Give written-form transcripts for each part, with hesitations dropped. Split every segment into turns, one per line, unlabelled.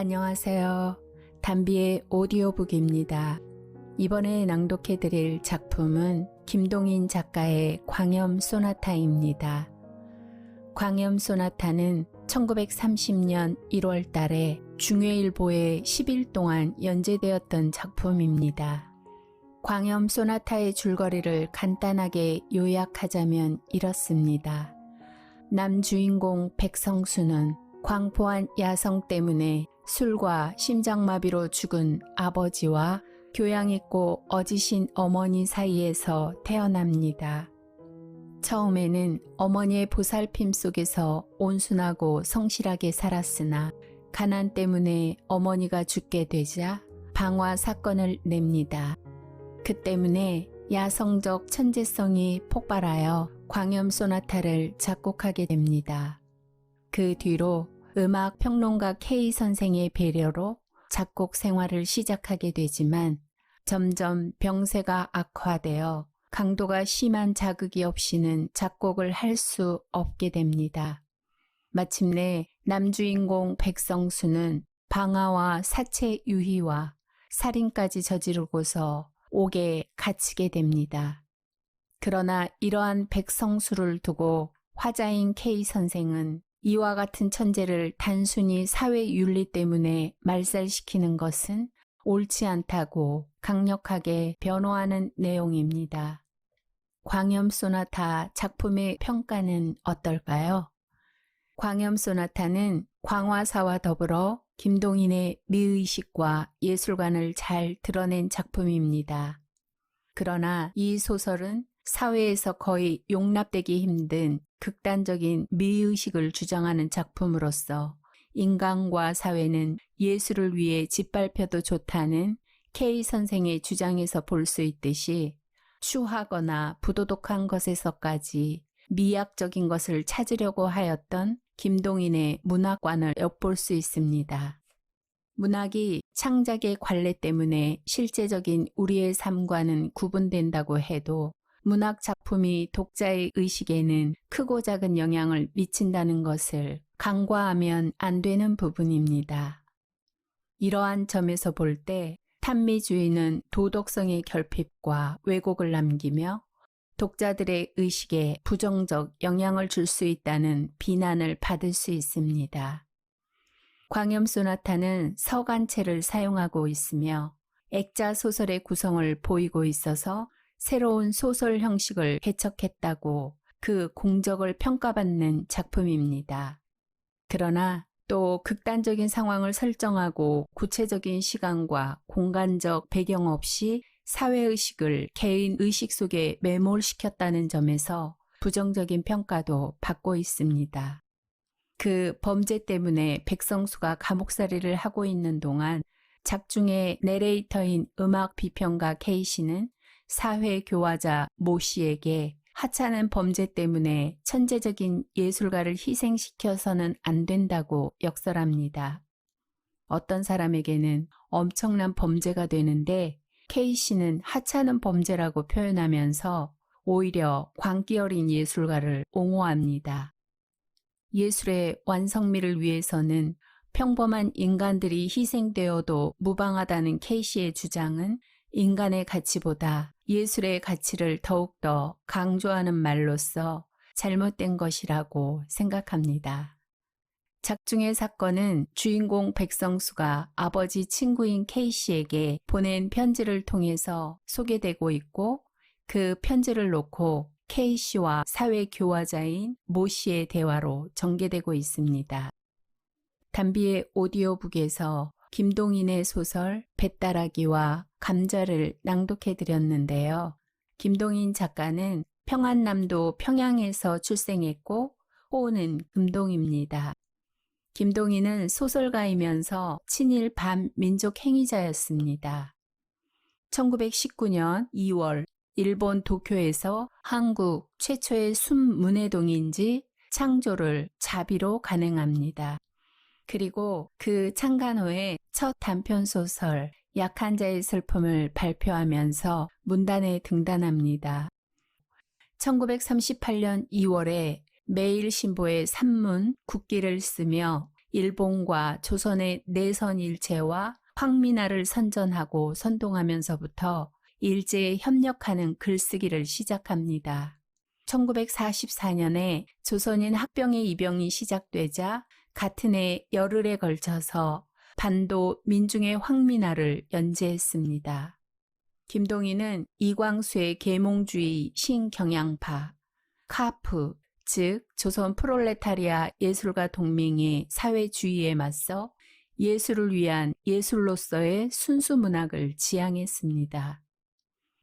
안녕하세요. 담비의 오디오북입니다. 이번에 낭독해드릴 작품은 김동인 작가의 광염 소나타입니다. 광염 소나타는 1930년 1월 달에 중외일보에 10일 동안 연재되었던 작품입니다. 광염 소나타의 줄거리를 간단하게 요약하자면 이렇습니다. 남주인공 백성수는 광포한 야성 때문에 술과 심장마비로 죽은 아버지와 교양있고 어지신 어머니 사이에서 태어납니다. 처음에는 어머니의 보살핌 속에서 온순하고 성실하게 살았으나 가난 때문에 어머니가 죽게 되자 방화 사건을 냅니다. 그 때문에 야성적 천재성이 폭발하여 광염 소나타를 작곡하게 됩니다. 그 뒤로 음악 평론가 K 선생의 배려로 작곡 생활을 시작하게 되지만 점점 병세가 악화되어 강도가 심한 자극이 없이는 작곡을 할 수 없게 됩니다. 마침내 남주인공 백성수는 방화와 사체 유희와 살인까지 저지르고서 옥에 갇히게 됩니다. 그러나 이러한 백성수를 두고 화자인 K 선생은 이와 같은 천재를 단순히 사회 윤리 때문에 말살시키는 것은 옳지 않다고 강력하게 변호하는 내용입니다. 광염 소나타 작품의 평가는 어떨까요? 광염 소나타는 광화사와 더불어 김동인의 미의식과 예술관을 잘 드러낸 작품입니다. 그러나 이 소설은 사회에서 거의 용납되기 힘든 극단적인 미의식을 주장하는 작품으로서 인간과 사회는 예술을 위해 짓밟혀도 좋다는 K 선생의 주장에서 볼 수 있듯이 추하거나 부도덕한 것에서까지 미학적인 것을 찾으려고 하였던 김동인의 문학관을 엿볼 수 있습니다. 문학이 창작의 관례 때문에 실제적인 우리의 삶과는 구분된다고 해도 문학 작품이 독자의 의식에는 크고 작은 영향을 미친다는 것을 간과하면 안 되는 부분입니다. 이러한 점에서 볼 때 탄미주의는 도덕성의 결핍과 왜곡을 남기며 독자들의 의식에 부정적 영향을 줄 수 있다는 비난을 받을 수 있습니다. 광염 소나타는 서간체를 사용하고 있으며 액자 소설의 구성을 보이고 있어서 새로운 소설 형식을 개척했다고 그 공적을 평가받는 작품입니다. 그러나 또 극단적인 상황을 설정하고 구체적인 시간과 공간적 배경 없이 사회의식을 개인의식 속에 매몰시켰다는 점에서 부정적인 평가도 받고 있습니다. 그 범죄 때문에 백성수가 감옥살이를 하고 있는 동안 작중의 내레이터인 음악 비평가 K씨는 사회교화자 모씨에게 하찮은 범죄 때문에 천재적인 예술가를 희생시켜서는 안 된다고 역설합니다. 어떤 사람에게는 엄청난 범죄가 되는데 K씨는 하찮은 범죄라고 표현하면서 오히려 광기 어린 예술가를 옹호합니다. 예술의 완성미를 위해서는 평범한 인간들이 희생되어도 무방하다는 K씨의 주장은 인간의 가치보다 예술의 가치를 더욱더 강조하는 말로서 잘못된 것이라고 생각합니다. 작중의 사건은 주인공 백성수가 아버지 친구인 K씨에게 보낸 편지를 통해서 소개되고 있고 그 편지를 놓고 K씨와 사회교화자인 모씨의 대화로 전개되고 있습니다. 담비의 오디오북에서 김동인의 소설 뱃다라기와 감자를 낭독해드렸는데요. 김동인 작가는 평안남도 평양에서 출생했고 호는 금동입니다. 김동인은 소설가이면서 친일 반민족 행위자였습니다. 1919년 2월 일본 도쿄에서 한국 최초의 순문예동인지 창조를 자비로 간행합니다. 그리고 그 창간 후에 첫 단편소설 약한 자의 슬픔을 발표하면서 문단에 등단합니다. 1938년 2월에 매일신보에 산문, 국기를 쓰며 일본과 조선의 내선 일체와 황민화를 선전하고 선동하면서부터 일제에 협력하는 글쓰기를 시작합니다. 1944년에 조선인 합병의 입영이 시작되자 같은 해 열흘에 걸쳐서 반도 민중의 황민화를 연재했습니다. 김동인은 이광수의 계몽주의 신경향파, 카프, 즉 조선 프롤레타리아 예술가 동맹의 사회주의에 맞서 예술을 위한 예술로서의 순수 문학을 지향했습니다.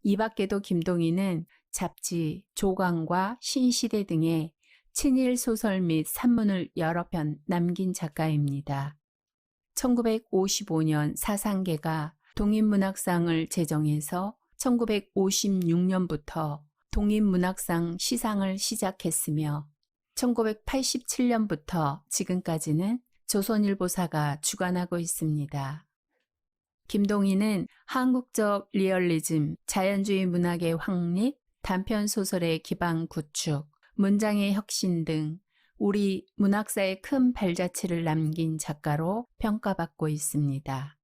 이 밖에도 김동인은 잡지, 조강과 신시대 등의 친일 소설 및 산문을 여러 편 남긴 작가입니다. 1955년 사상계가 동인문학상을 제정해서 1956년부터 동인문학상 시상을 시작했으며 1987년부터 지금까지는 조선일보사가 주관하고 있습니다. 김동인은 한국적 리얼리즘, 자연주의 문학의 확립, 단편소설의 기반 구축, 문장의 혁신 등 우리 문학사에 큰 발자취를 남긴 작가로 평가받고 있습니다.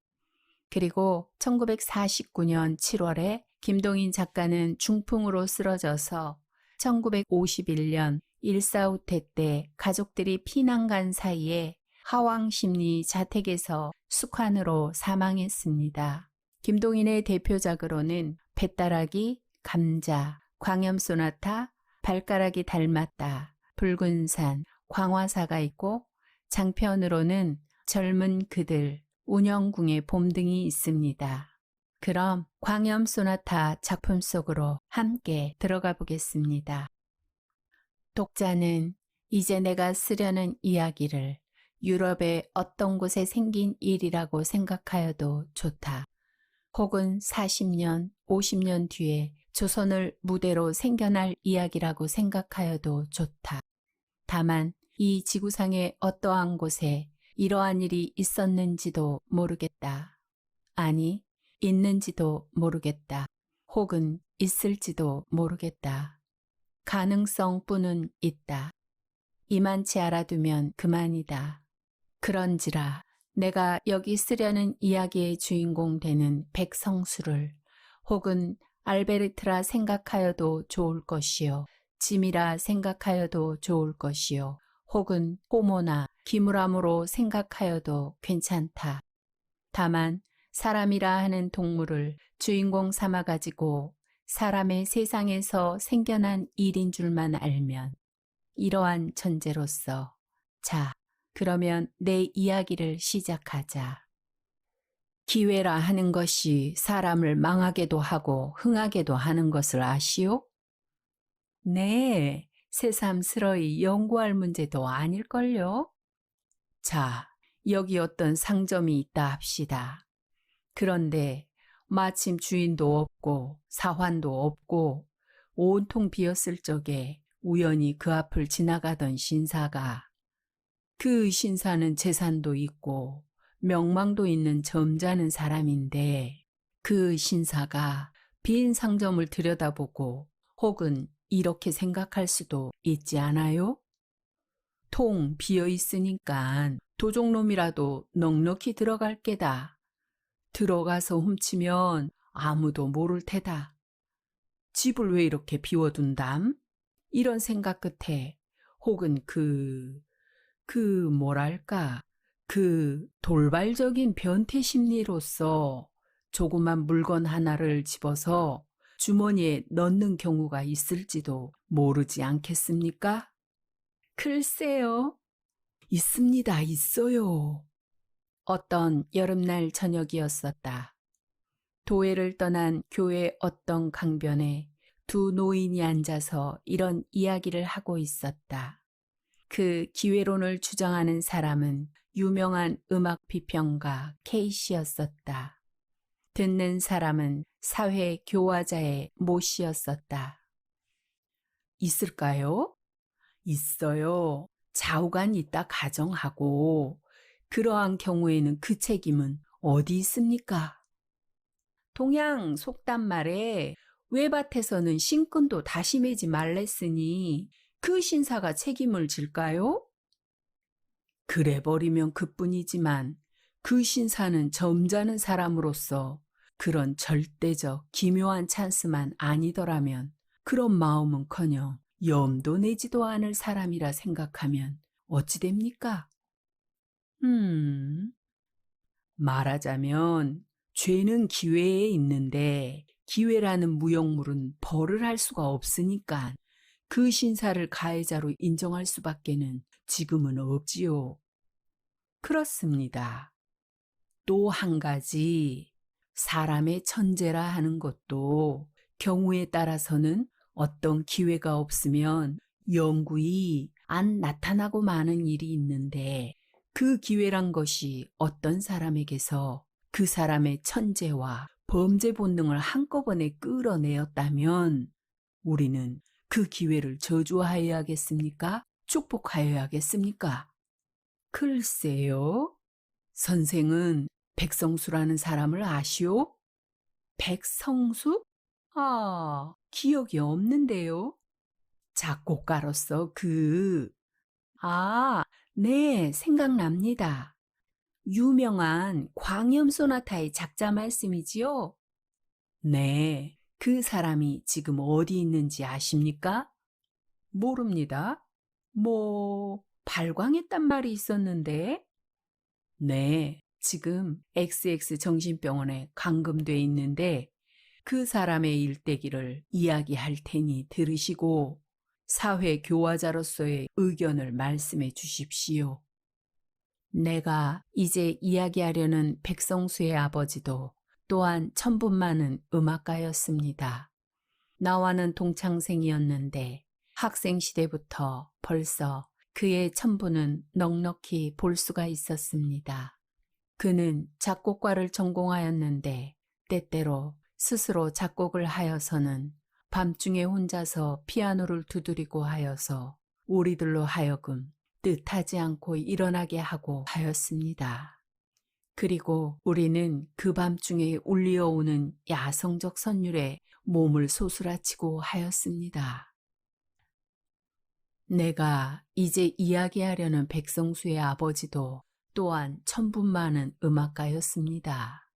그리고 1949년 7월에 김동인 작가는 중풍으로 쓰러져서 1951년 일사후퇴 때 가족들이 피난 간 사이에 하왕심리 자택에서 숙환으로 사망했습니다. 김동인의 대표작으로는 뱃다라기, 감자, 광염소나타, 발가락이 닮았다, 붉은 산, 광화사가 있고 장편으로는 젊은 그들, 운영궁의 봄 등이 있습니다. 그럼 광염소나타 작품 속으로 함께 들어가 보겠습니다. 독자는 이제 내가 쓰려는 이야기를 유럽의 어떤 곳에 생긴 일이라고 생각하여도 좋다. 혹은 40년, 50년 뒤에 조선을 무대로 생겨날 이야기라고 생각하여도 좋다. 다만 이 지구상의 어떠한 곳에 이러한 일이 있었는지도 모르겠다. 아니, 있는지도 모르겠다. 혹은 있을지도 모르겠다. 가능성뿐은 있다. 이만치 알아두면 그만이다. 그런지라 내가 여기 쓰려는 이야기의 주인공 되는 백성수를 혹은 알베르트라 생각하여도 좋을 것이요. 짐이라 생각하여도 좋을 것이요. 혹은 호모나 기무라무로 생각하여도 괜찮다. 다만 사람이라 하는 동물을 주인공 삼아가지고 사람의 세상에서 생겨난 일인 줄만 알면 이러한 전제로서 자, 그러면 내 이야기를 시작하자. 기회라 하는 것이 사람을 망하게도 하고 흥하게도 하는 것을 아시오? 네, 새삼스러이 연구할 문제도 아닐걸요? 자, 여기 어떤 상점이 있다 합시다. 그런데 마침 주인도 없고 사환도 없고 온통 비었을 적에 우연히 그 앞을 지나가던 신사가 그 신사는 재산도 있고 명망도 있는 점잖은 사람인데 그 신사가 빈 상점을 들여다보고 혹은 이렇게 생각할 수도 있지 않아요? 통 비어 있으니까 도적놈이라도 넉넉히 들어갈 게다. 들어가서 훔치면 아무도 모를 테다. 집을 왜 이렇게 비워둔담? 이런 생각 끝에 혹은 뭐랄까, 돌발적인 변태 심리로서 조그만 물건 하나를 집어서 주머니에 넣는 경우가 있을지도 모르지 않겠습니까? 글쎄요. 있습니다, 있어요. 어떤 여름날 저녁이었었다. 도회를 떠난 교회 어떤 강변에 두 노인이 앉아서 이런 이야기를 하고 있었다. 그 기회론을 주장하는 사람은 유명한 음악 비평가 K씨였었다. 듣는 사람은 사회 교화자의 모씨였었다. 있을까요? 있어요. 좌우간 있다 가정하고 그러한 경우에는 그 책임은 어디 있습니까? 동양 속담 말에 외밭에서는 신끈도 다시 매지 말랬으니 그 신사가 책임을 질까요? 그래 버리면 그뿐이지만 그 신사는 점잖은 사람으로서 그런 절대적 기묘한 찬스만 아니더라면 그런 마음은커녕 염도 내지도 않을 사람이라 생각하면 어찌 됩니까? 음, 말하자면 죄는 기회에 있는데 기회라는 무용물은 벌을 할 수가 없으니까 그 신사를 가해자로 인정할 수밖에는 지금은 없지요. 그렇습니다. 또 한 가지, 사람의 천재라 하는 것도 경우에 따라서는 어떤 기회가 없으면 영구히 안 나타나고 마는 일이 있는데 그 기회란 것이 어떤 사람에게서 그 사람의 천재와 범죄 본능을 한꺼번에 끌어내었다면 우리는 그 기회를 저주하여야겠습니까? 축복하여야겠습니까? 글쎄요. 선생은 백성수라는 사람을 아시오? 백성수? 아, 기억이 없는데요. 작곡가로서 네, 생각납니다. 유명한 광염 소나타의 작자 말씀이지요? 네, 그 사람이 지금 어디 있는지 아십니까? 모릅니다. 발광했단 말이 있었는데? 네, 지금 XX 정신병원에 감금돼 있는데 그 사람의 일대기를 이야기할 테니 들으시고 사회 교화자로서의 의견을 말씀해 주십시오. 내가 이제 이야기하려는 백성수의 아버지도 또한 천분만은 음악가였습니다. 나와는 동창생이었는데 학생 시대부터 벌써 그의 천분은 넉넉히 볼 수가 있었습니다. 그는 작곡과를 전공하였는데 때때로 스스로 작곡을 하여서는 밤중에 혼자서 피아노를 두드리고 하여서 우리들로 하여금 뜻하지 않고 일어나게 하고 하였습니다. 그리고 우리는 그 밤중에 울리어오는 야성적 선율에 몸을 소스라치고 하였습니다. 내가 이제 이야기하려는 백성수의 아버지도 또한 천분만은 음악가였습니다.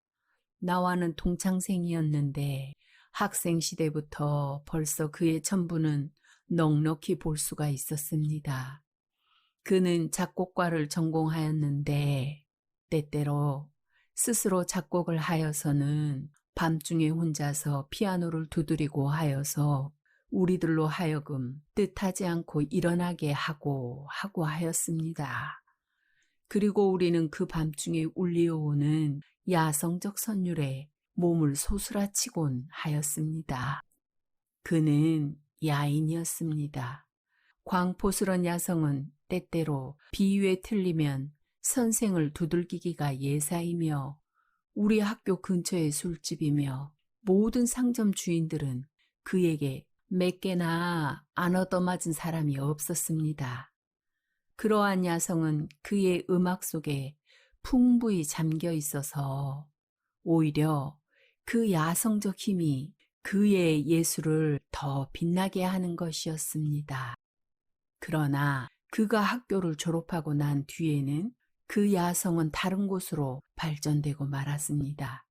나와는 동창생이었는데 학생 시대부터 벌써 그의 천분은 넉넉히 볼 수가 있었습니다. 그는 작곡과를 전공하였는데 때때로 스스로 작곡을 하여서는 밤중에 혼자서 피아노를 두드리고 하여서 우리들로 하여금 뜻하지 않고 일어나게 하고 하였습니다. 그리고 우리는 그 밤중에 울리어오는 야성적 선율에 몸을 소스라치곤 하였습니다. 그는 야인이었습니다. 광포스런 야성은 때때로 비유에 틀리면 선생을 두들기기가 예사이며 우리 학교 근처의 술집이며 모든 상점 주인들은 그에게 몇 개나 안 얻어맞은 사람이 없었습니다. 그러한 야성은 그의 음악 속에 풍부히 잠겨 있어서 오히려 그 야성적 힘이 그의 예술을 더 빛나게 하는 것이었습니다. 그러나 그가 학교를 졸업하고 난 뒤에는 그 야성은 다른 곳으로 발전되고 말았습니다.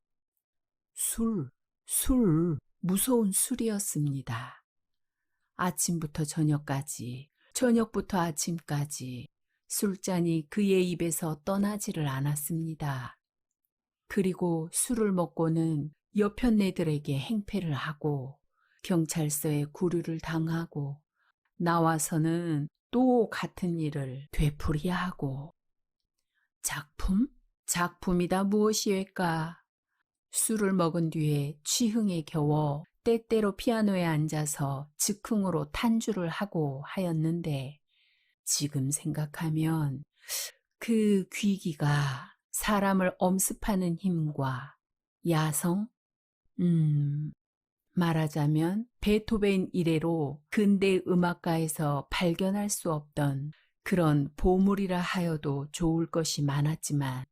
무서운 술이었습니다. 아침부터 저녁까지, 저녁부터 아침까지 술잔이 그의 입에서 떠나지를 않았습니다. 그리고 술을 먹고는 여편네들에게 행패를 하고 경찰서에 구류를 당하고 나와서는 또 같은 일을 되풀이하고 작품이다 무엇이외까? 술을 먹은 뒤에 취흥에 겨워 때때로 피아노에 앉아서 즉흥으로 탄주를 하고 하였는데 지금 생각하면 그 귀기가 사람을 엄습하는 힘과 야성? 말하자면 베토벤 이래로 근대 음악가에서 발견할 수 없던 그런 보물이라 하여도 좋을 것이 많았지만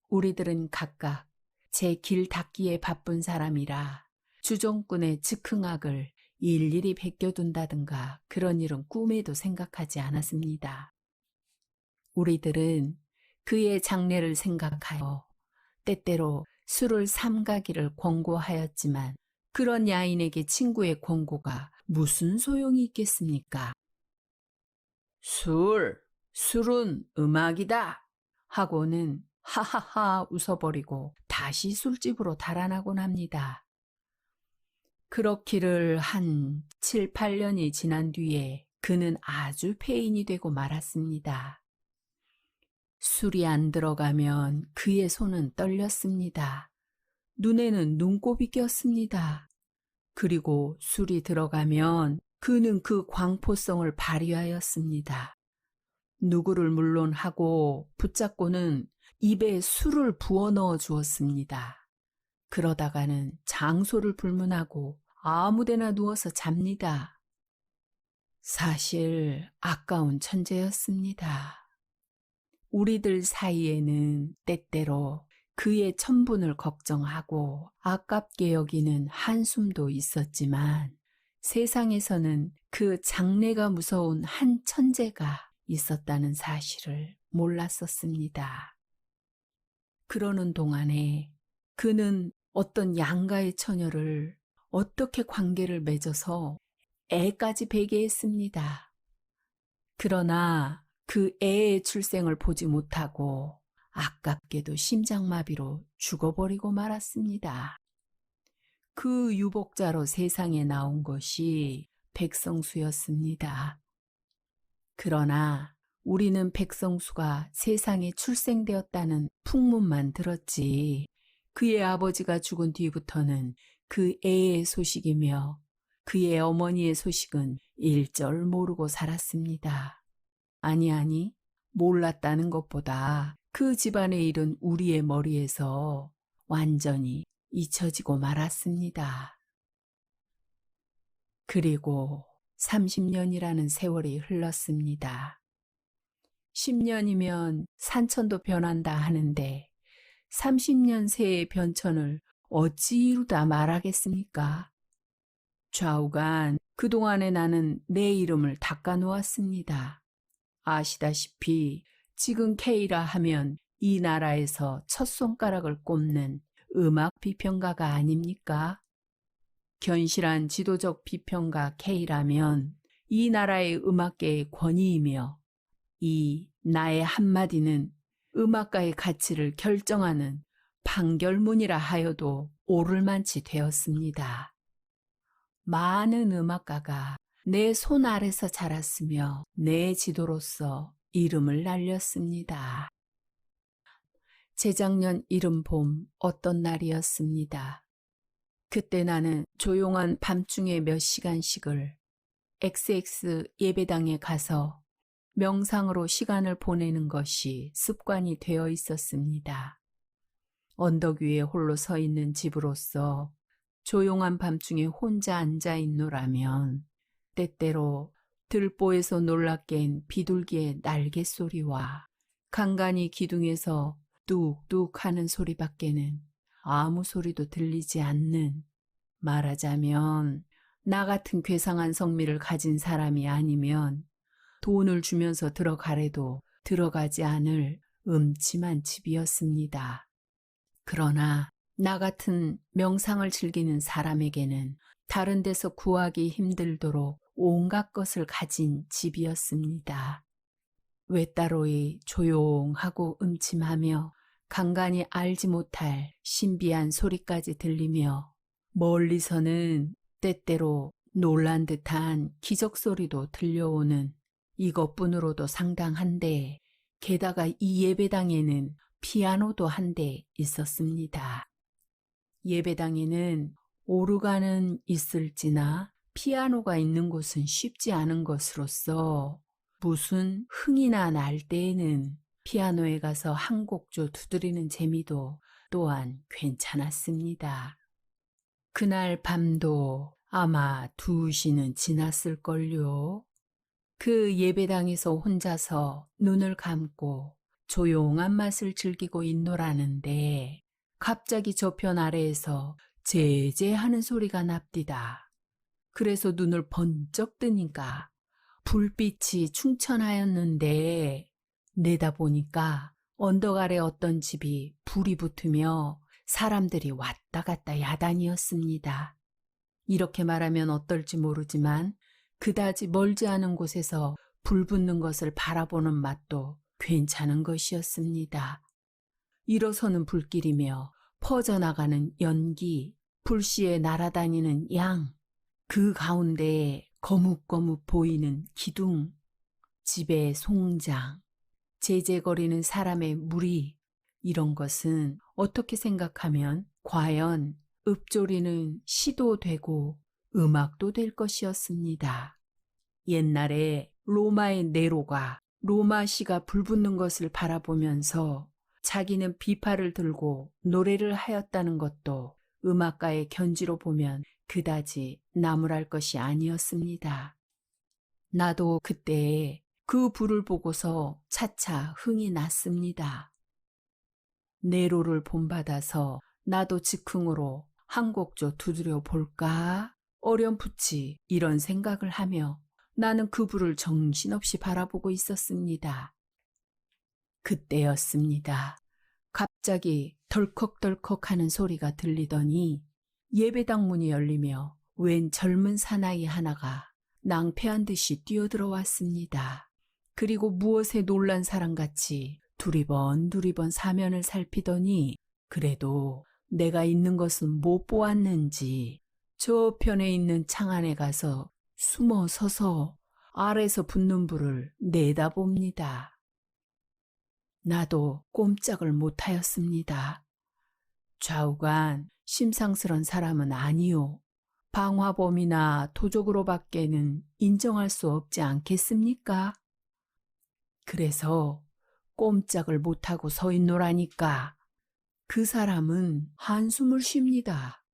우리들은 각각 제 길 닦기에 바쁜 사람이라 주정꾼의 즉흥악을 일일이 베껴둔다든가 그런 일은 꿈에도 생각하지 않았습니다. 우리들은 그의 장래를 생각하여 때때로 술을 삼가기를 권고하였지만 그런 야인에게 친구의 권고가 무슨 소용이 있겠습니까? 술은 음악이다 하고는 하하하 웃어버리고 다시 술집으로 달아나곤 합니다. 그렇기를 한 7, 8년이 지난 뒤에 그는 아주 폐인이 되고 말았습니다. 술이 안 들어가면 그의 손은 떨렸습니다. 눈에는 눈곱이 꼈습니다. 그리고 술이 들어가면 그는 그 광포성을 발휘하였습니다. 누구를 물론 하고 붙잡고는 입에 술을 부어 넣어 주었습니다. 그러다가는 장소를 불문하고 아무데나 누워서 잡니다. 사실 아까운 천재였습니다. 우리들 사이에는 때때로 그의 천분을 걱정하고 아깝게 여기는 한숨도 있었지만 세상에서는 그 장래가 무서운 한 천재가 있었다는 사실을 몰랐었습니다. 그러는 동안에 그는 어떤 양가의 처녀를 어떻게 관계를 맺어서 애까지 베게 했습니다. 그러나 그 애의 출생을 보지 못하고 아깝게도 심장마비로 죽어버리고 말았습니다. 그 유복자로 세상에 나온 것이 백성수였습니다. 그러나 우리는 백성수가 세상에 출생되었다는 풍문만 들었지 그의 아버지가 죽은 뒤부터는 그 애의 소식이며 그의 어머니의 소식은 일절 모르고 살았습니다. 아니, 몰랐다는 것보다 그 집안의 일은 우리의 머리에서 완전히 잊혀지고 말았습니다. 그리고 30년이라는 세월이 흘렀습니다. 10년이면 산천도 변한다 하는데 30년 새의 변천을 어찌 이루다 말하겠습니까? 좌우간 그동안에 나는 내 이름을 닦아놓았습니다. 아시다시피 지금 K라 하면 이 나라에서 첫 손가락을 꼽는 음악 비평가가 아닙니까? 견실한 지도적 비평가 K라면 이 나라의 음악계의 권위이며 이 나의 한마디는 음악가의 가치를 결정하는 판결문이라 하여도 옳을 만치 되었습니다. 많은 음악가가 내 손 아래서 자랐으며 내 지도로서 이름을 날렸습니다. 재작년 이른 봄 어떤 날이었습니다. 그때 나는 조용한 밤중에 몇 시간씩을 XX 예배당에 가서 명상으로 시간을 보내는 것이 습관이 되어 있었습니다. 언덕 위에 홀로 서 있는 집으로서 조용한 밤중에 혼자 앉아 있노라면 때때로 들보에서 놀랍게 깬 비둘기의 날개 소리와 간간이 기둥에서 뚝뚝 하는 소리밖에는 아무 소리도 들리지 않는, 말하자면 나 같은 괴상한 성미를 가진 사람이 아니면 돈을 주면서 들어가래도 들어가지 않을 음침한 집이었습니다. 그러나 나 같은 명상을 즐기는 사람에게는 다른 데서 구하기 힘들도록 온갖 것을 가진 집이었습니다. 외따로이 조용하고 음침하며 간간히 알지 못할 신비한 소리까지 들리며 멀리서는 때때로 놀란 듯한 기적 소리도 들려오는 이것뿐으로도 상당한데 게다가 이 예배당에는 피아노도 한 대 있었습니다. 예배당에는 오르간은 있을지나 피아노가 있는 곳은 쉽지 않은 것으로서 무슨 흥이나 날 때에는 피아노에 가서 한 곡조 두드리는 재미도 또한 괜찮았습니다. 그날 밤도 아마 2시는 지났을걸요. 그 예배당에서 혼자서 눈을 감고 조용한 맛을 즐기고 있노라는데 갑자기 저편 아래에서 제제하는 소리가 납디다. 그래서 눈을 번쩍 뜨니까 불빛이 충천하였는데 내다보니까 언덕 아래 어떤 집이 불이 붙으며 사람들이 왔다 갔다 야단이었습니다. 이렇게 말하면 어떨지 모르지만 그다지 멀지 않은 곳에서 불 붙는 것을 바라보는 맛도 괜찮은 것이었습니다. 일어서는 불길이며 퍼져나가는 연기, 불씨에 날아다니는 양, 그 가운데에 거뭇거뭇 보이는 기둥, 집의 송장, 제재거리는 사람의 무리, 이런 것은 어떻게 생각하면 과연 읊조리는 시도 되고 음악도 될 것이었습니다. 옛날에 로마의 네로가 로마시가 불붙는 것을 바라보면서 자기는 비파를 들고 노래를 하였다는 것도 음악가의 견지로 보면 그다지 나무랄 것이 아니었습니다. 나도 그때에 그 불을 보고서 차차 흥이 났습니다. 네로를 본받아서 나도 즉흥으로 한 곡조 두드려 볼까? 어렴풋이 이런 생각을 하며 나는 그 불을 정신없이 바라보고 있었습니다. 그때였습니다. 갑자기 덜컥덜컥 하는 소리가 들리더니 예배당 문이 열리며 웬 젊은 사나이 하나가 낭패한 듯이 뛰어들어왔습니다. 그리고 무엇에 놀란 사람같이 두리번 사면을 살피더니 그래도 내가 있는 것은 못 보았는지 저편에 있는 창 안에 가서 숨어 서서 아래서 붙는 불을 내다봅니다. 나도 꼼짝을 못하였습니다. 좌우간 심상스런 사람은 아니요. 방화범이나 도적으로밖에는 인정할 수 없지 않겠습니까? 그래서 꼼짝을 못하고 서 있노라니까 그 사람은 한숨을 쉽니다.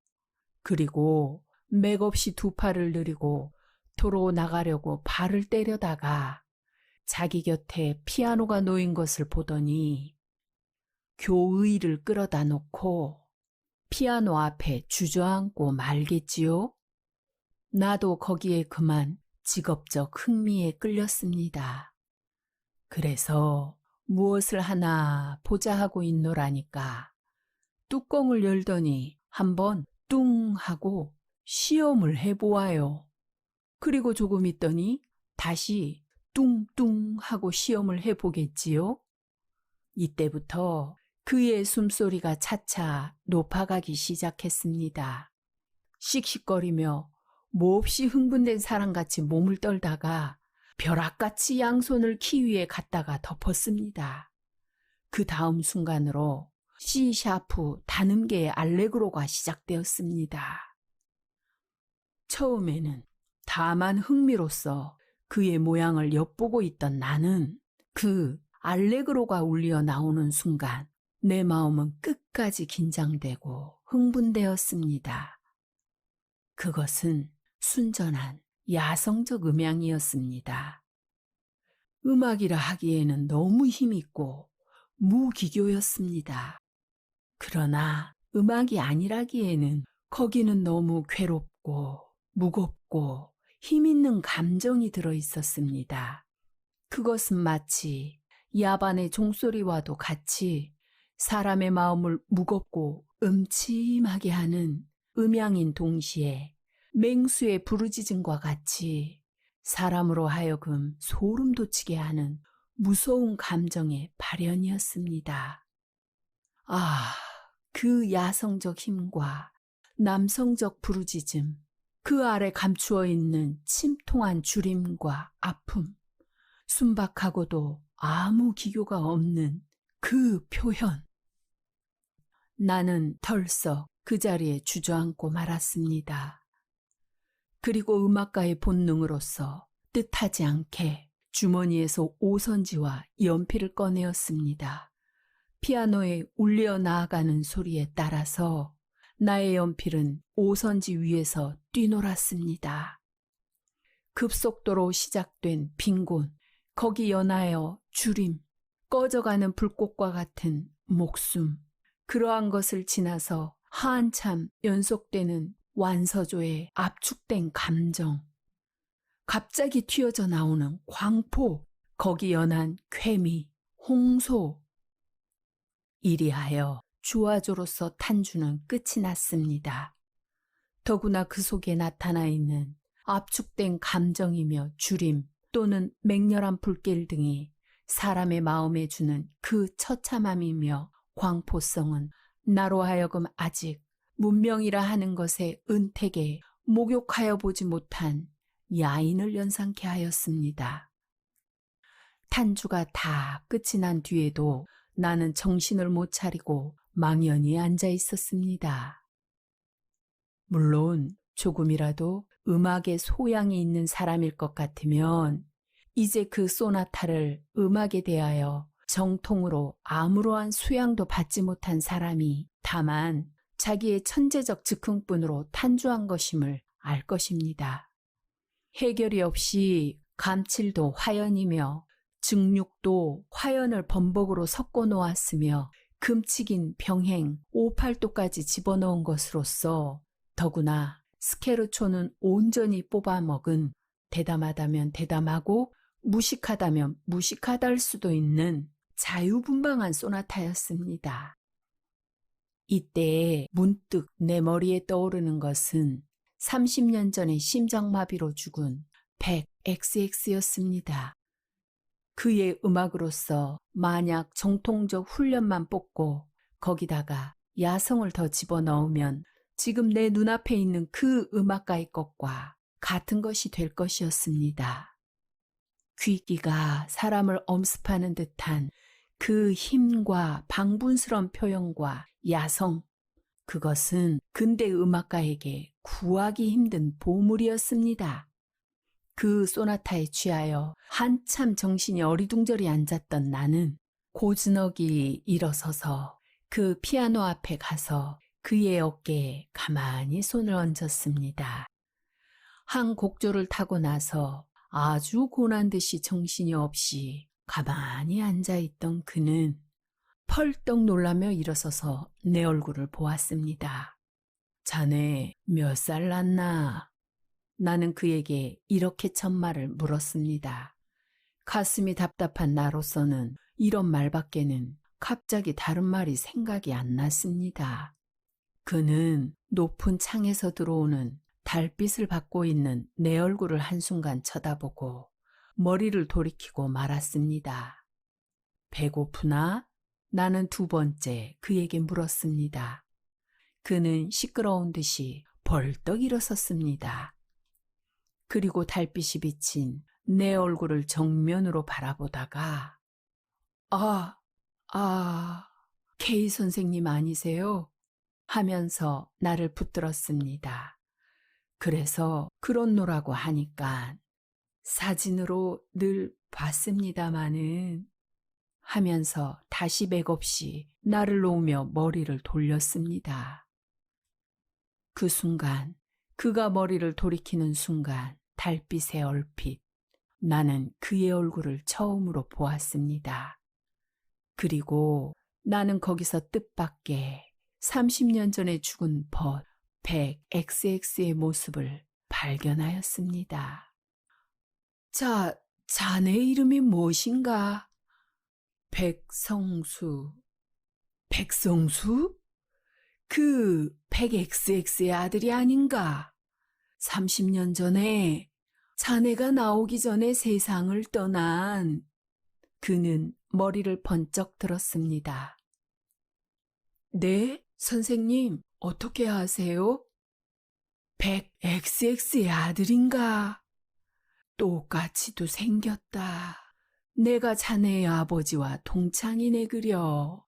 그리고 맥없이 두 팔을 늘리고 도로 나가려고 발을 때려다가 자기 곁에 피아노가 놓인 것을 보더니 교의를 끌어다 놓고 피아노 앞에 주저앉고 말겠지요? 나도 거기에 그만 직업적 흥미에 끌렸습니다. 그래서 무엇을 하나 보자 하고 있노라니까 뚜껑을 열더니 한번 뚱 하고 시험을 해보아요. 그리고 조금 있더니 다시 뚱뚱 하고 시험을 해보겠지요? 이때부터 그의 숨소리가 차차 높아가기 시작했습니다. 씩씩거리며 몹시 흥분된 사람같이 몸을 떨다가 벼락같이 양손을 키 위에 갖다가 덮었습니다. 그 다음 순간으로 C 샤프 단음계의 알레그로가 시작되었습니다. 처음에는 다만 흥미로써 그의 모양을 엿보고 있던 나는 그 알레그로가 울려 나오는 순간 내 마음은 끝까지 긴장되고 흥분되었습니다. 그것은 순전한 야성적 음향이었습니다. 음악이라 하기에는 너무 힘있고 무기교였습니다. 그러나 음악이 아니라기에는 거기는 너무 괴롭고 무겁고 힘있는 감정이 들어 있었습니다. 그것은 마치 야반의 종소리와도 같이 사람의 마음을 무겁고 음침하게 하는 음향인 동시에 맹수의 부르짖음과 같이 사람으로 하여금 소름 돋치게 하는 무서운 감정의 발현이었습니다. 아, 그 야성적 힘과 남성적 부르짖음, 그 아래 감추어 있는 침통한 주림과 아픔, 순박하고도 아무 기교가 없는 그 표현. 나는 덜썩 그 자리에 주저앉고 말았습니다. 그리고 음악가의 본능으로서 뜻하지 않게 주머니에서 오선지와 연필을 꺼내었습니다. 피아노에 울려 나아가는 소리에 따라서 나의 연필은 오선지 위에서 뛰놀았습니다. 급속도로 시작된 빈곤, 거기 연하여 주림, 꺼져가는 불꽃과 같은 목숨, 그러한 것을 지나서 한참 연속되는 완서조의 압축된 감정, 갑자기 튀어져 나오는 광포, 거기 연한 쾌미, 홍소. 이리하여 주와조로서 탄주는 끝이 났습니다. 더구나 그 속에 나타나 있는 압축된 감정이며 주림 또는 맹렬한 불길 등이 사람의 마음에 주는 그 처참함이며 광포성은 나로 하여금 아직 문명이라 하는 것의 은택에 목욕하여 보지 못한 야인을 연상케 하였습니다. 탄주가 다 끝이 난 뒤에도 나는 정신을 못 차리고 망연히 앉아 있었습니다. 물론 조금이라도 음악에 소양이 있는 사람일 것 같으면 이제 그 소나타를 음악에 대하여 정통으로 아무러한 수양도 받지 못한 사람이 다만 자기의 천재적 즉흥뿐으로 탄주한 것임을 알 것입니다. 해결이 없이 감칠도 화연이며 증육도 화연을 범벅으로 섞어 놓았으며 금칙인 병행 58도까지 집어넣은 것으로서 더구나 스케르초는 온전히 뽑아먹은 대담하다면 대담하고 무식하다면 무식하다 할 수도 있는 자유분방한 소나타였습니다. 이때 문득 내 머리에 떠오르는 것은 30년 전에 심장마비로 죽은 백 XX였습니다. 그의 음악으로서 만약 정통적 훈련만 뽑고 거기다가 야성을 더 집어넣으면 지금 내 눈앞에 있는 그 음악가의 것과 같은 것이 될 것이었습니다. 귀기가 사람을 엄습하는 듯한 그 힘과 방분스러운 표현과 야성, 그것은 근대 음악가에게 구하기 힘든 보물이었습니다. 그 소나타에 취하여 한참 정신이 어리둥절히 앉았던 나는 고즈넉이 일어서서 그 피아노 앞에 가서 그의 어깨에 가만히 손을 얹었습니다. 한 곡조를 타고 나서 아주 고난 듯이 정신이 없이 가만히 앉아있던 그는 펄떡 놀라며 일어서서 내 얼굴을 보았습니다. 자네 몇 살 났나? 나는 그에게 이렇게 첫말을 물었습니다. 가슴이 답답한 나로서는 이런 말밖에는 갑자기 다른 말이 생각이 안 났습니다. 그는 높은 창에서 들어오는 달빛을 받고 있는 내 얼굴을 한순간 쳐다보고 머리를 돌이키고 말았습니다. 배고프나? 나는 두 번째 그에게 물었습니다. 그는 시끄러운 듯이 벌떡 일어섰습니다. 그리고 달빛이 비친 내 얼굴을 정면으로 바라보다가 K 선생님 아니세요? 하면서 나를 붙들었습니다. 그래서 그렇노라고 하니까 사진으로 늘 봤습니다마는 하면서 다시 맥없이 나를 놓으며 머리를 돌렸습니다. 그 순간 그가 머리를 돌이키는 순간 달빛의 얼핏 나는 그의 얼굴을 처음으로 보았습니다. 그리고 나는 거기서 뜻밖의 30년 전에 죽은 벗 100XX의 모습을 발견하였습니다. 자네 이름이 무엇인가? 백성수. 백성수? 그 100XX의 아들이 아닌가? 30년 전에 자네가 나오기 전에 세상을 떠난. 그는 머리를 번쩍 들었습니다. 네, 선생님, 어떻게 아세요? 100XX의 아들인가? 똑같이도 생겼다. 내가 자네의 아버지와 동창이네 그려.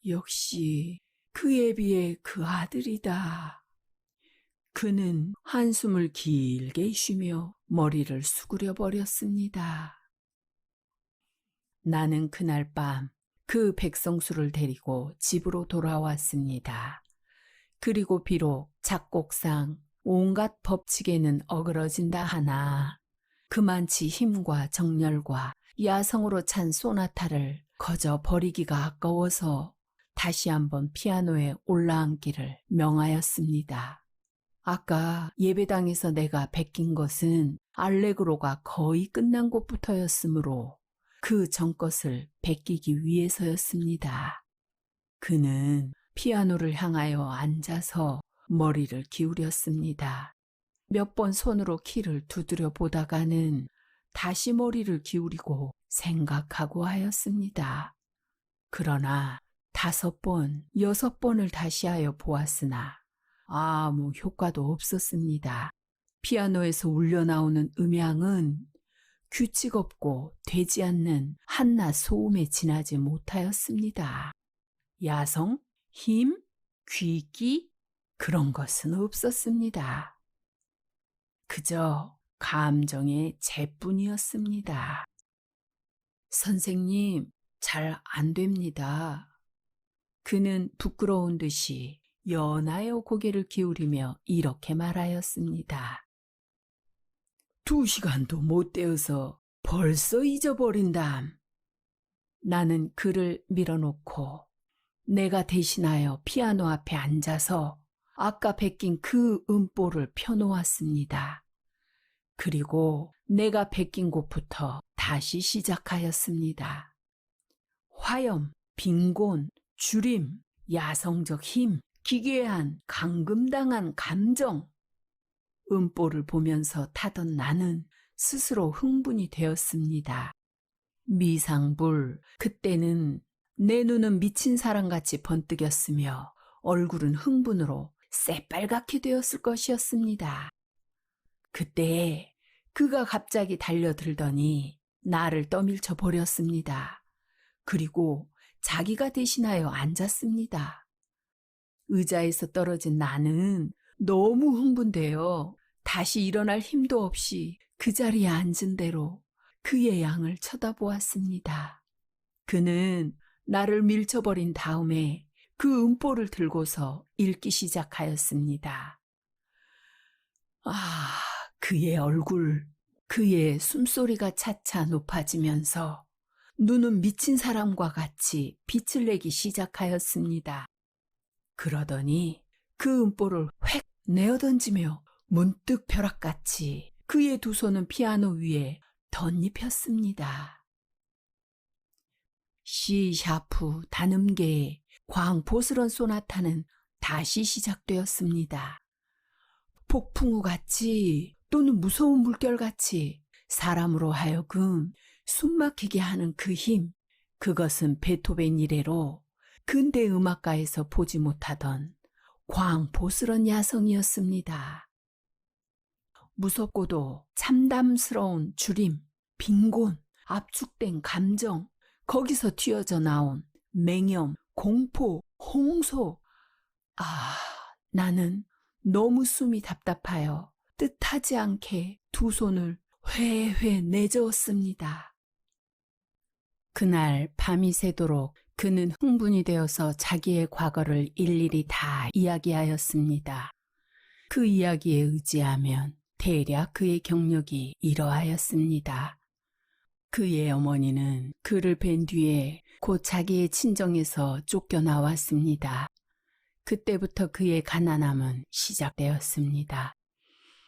역시 그에 비해 그 아들이다. 그는 한숨을 길게 쉬며 머리를 수그려 버렸습니다. 나는 그날 밤 그 백성수를 데리고 집으로 돌아왔습니다. 그리고 비록 작곡상 온갖 법칙에는 어그러진다 하나 그만치 힘과 정열과 야성으로 찬 소나타를 거저 버리기가 아까워서 다시 한번 피아노에 올라앉기를 명하였습니다. 아까 예배당에서 내가 베낀 것은 알레그로가 거의 끝난 곳부터였으므로 그 전것을 베끼기 위해서였습니다. 그는 피아노를 향하여 앉아서 머리를 기울였습니다. 몇 번 손으로 키를 두드려 보다가는 다시 머리를 기울이고 생각하고 하였습니다. 그러나 5번, 6번을 다시 하여 보았으나 아무 효과도 없었습니다. 피아노에서 울려나오는 음향은 규칙 없고 되지 않는 한낱 소음에 지나지 못하였습니다. 야성, 힘, 귀기 그런 것은 없었습니다. 그저 감정의 재뿐이었습니다. 선생님, 잘 안 됩니다. 그는 부끄러운 듯이 연하여 고개를 기울이며 이렇게 말하였습니다. 2시간도 못 되어서 벌써 잊어버린담. 나는 그를 밀어놓고 내가 대신하여 피아노 앞에 앉아서 아까 베낀 그 음보를 펴놓았습니다. 그리고 내가 베낀 곳부터 다시 시작하였습니다. 화염, 빈곤, 주림, 야성적 힘, 기괴한, 감금당한 감정. 음보를 보면서 타던 나는 스스로 흥분이 되었습니다. 미상불, 그때는 내 눈은 미친 사람같이 번뜩였으며 얼굴은 흥분으로 새빨갛게 되었을 것이었습니다. 그때 그가 갑자기 달려들더니 나를 떠밀쳐 버렸습니다. 그리고 자기가 대신하여 앉았습니다. 의자에서 떨어진 나는 너무 흥분되어 다시 일어날 힘도 없이 그 자리에 앉은 대로 그의 양을 쳐다보았습니다. 그는 나를 밀쳐버린 다음에 그 음보를 들고서 읽기 시작하였습니다. 그의 얼굴, 그의 숨소리가 차차 높아지면서 눈은 미친 사람과 같이 빛을 내기 시작하였습니다. 그러더니 그 음보를 획 내어던지며 문득 벼락같이 그의 2 손은 피아노 위에 덧입혔습니다. C 샤프 단음계의 광포스런 소나타는 다시 시작되었습니다. 폭풍우같이 또는 무서운 물결같이 사람으로 하여금 숨막히게 하는 그 힘, 그것은 베토벤 이래로 근대 음악가에서 보지 못하던 광포스런 야성이었습니다. 무섭고도 참담스러운 주림, 빈곤, 압축된 감정, 거기서 튀어져 나온 맹염, 공포, 홍소. 나는 너무 숨이 답답하여 뜻하지 않게 2 손을 회회 내저었습니다. 그날 밤이 새도록 그는 흥분이 되어서 자기의 과거를 일일이 다 이야기하였습니다. 그 이야기에 의지하면 대략 그의 경력이 이러하였습니다. 그의 어머니는 그를 뵌 뒤에 곧 자기의 친정에서 쫓겨나왔습니다. 그때부터 그의 가난함은 시작되었습니다.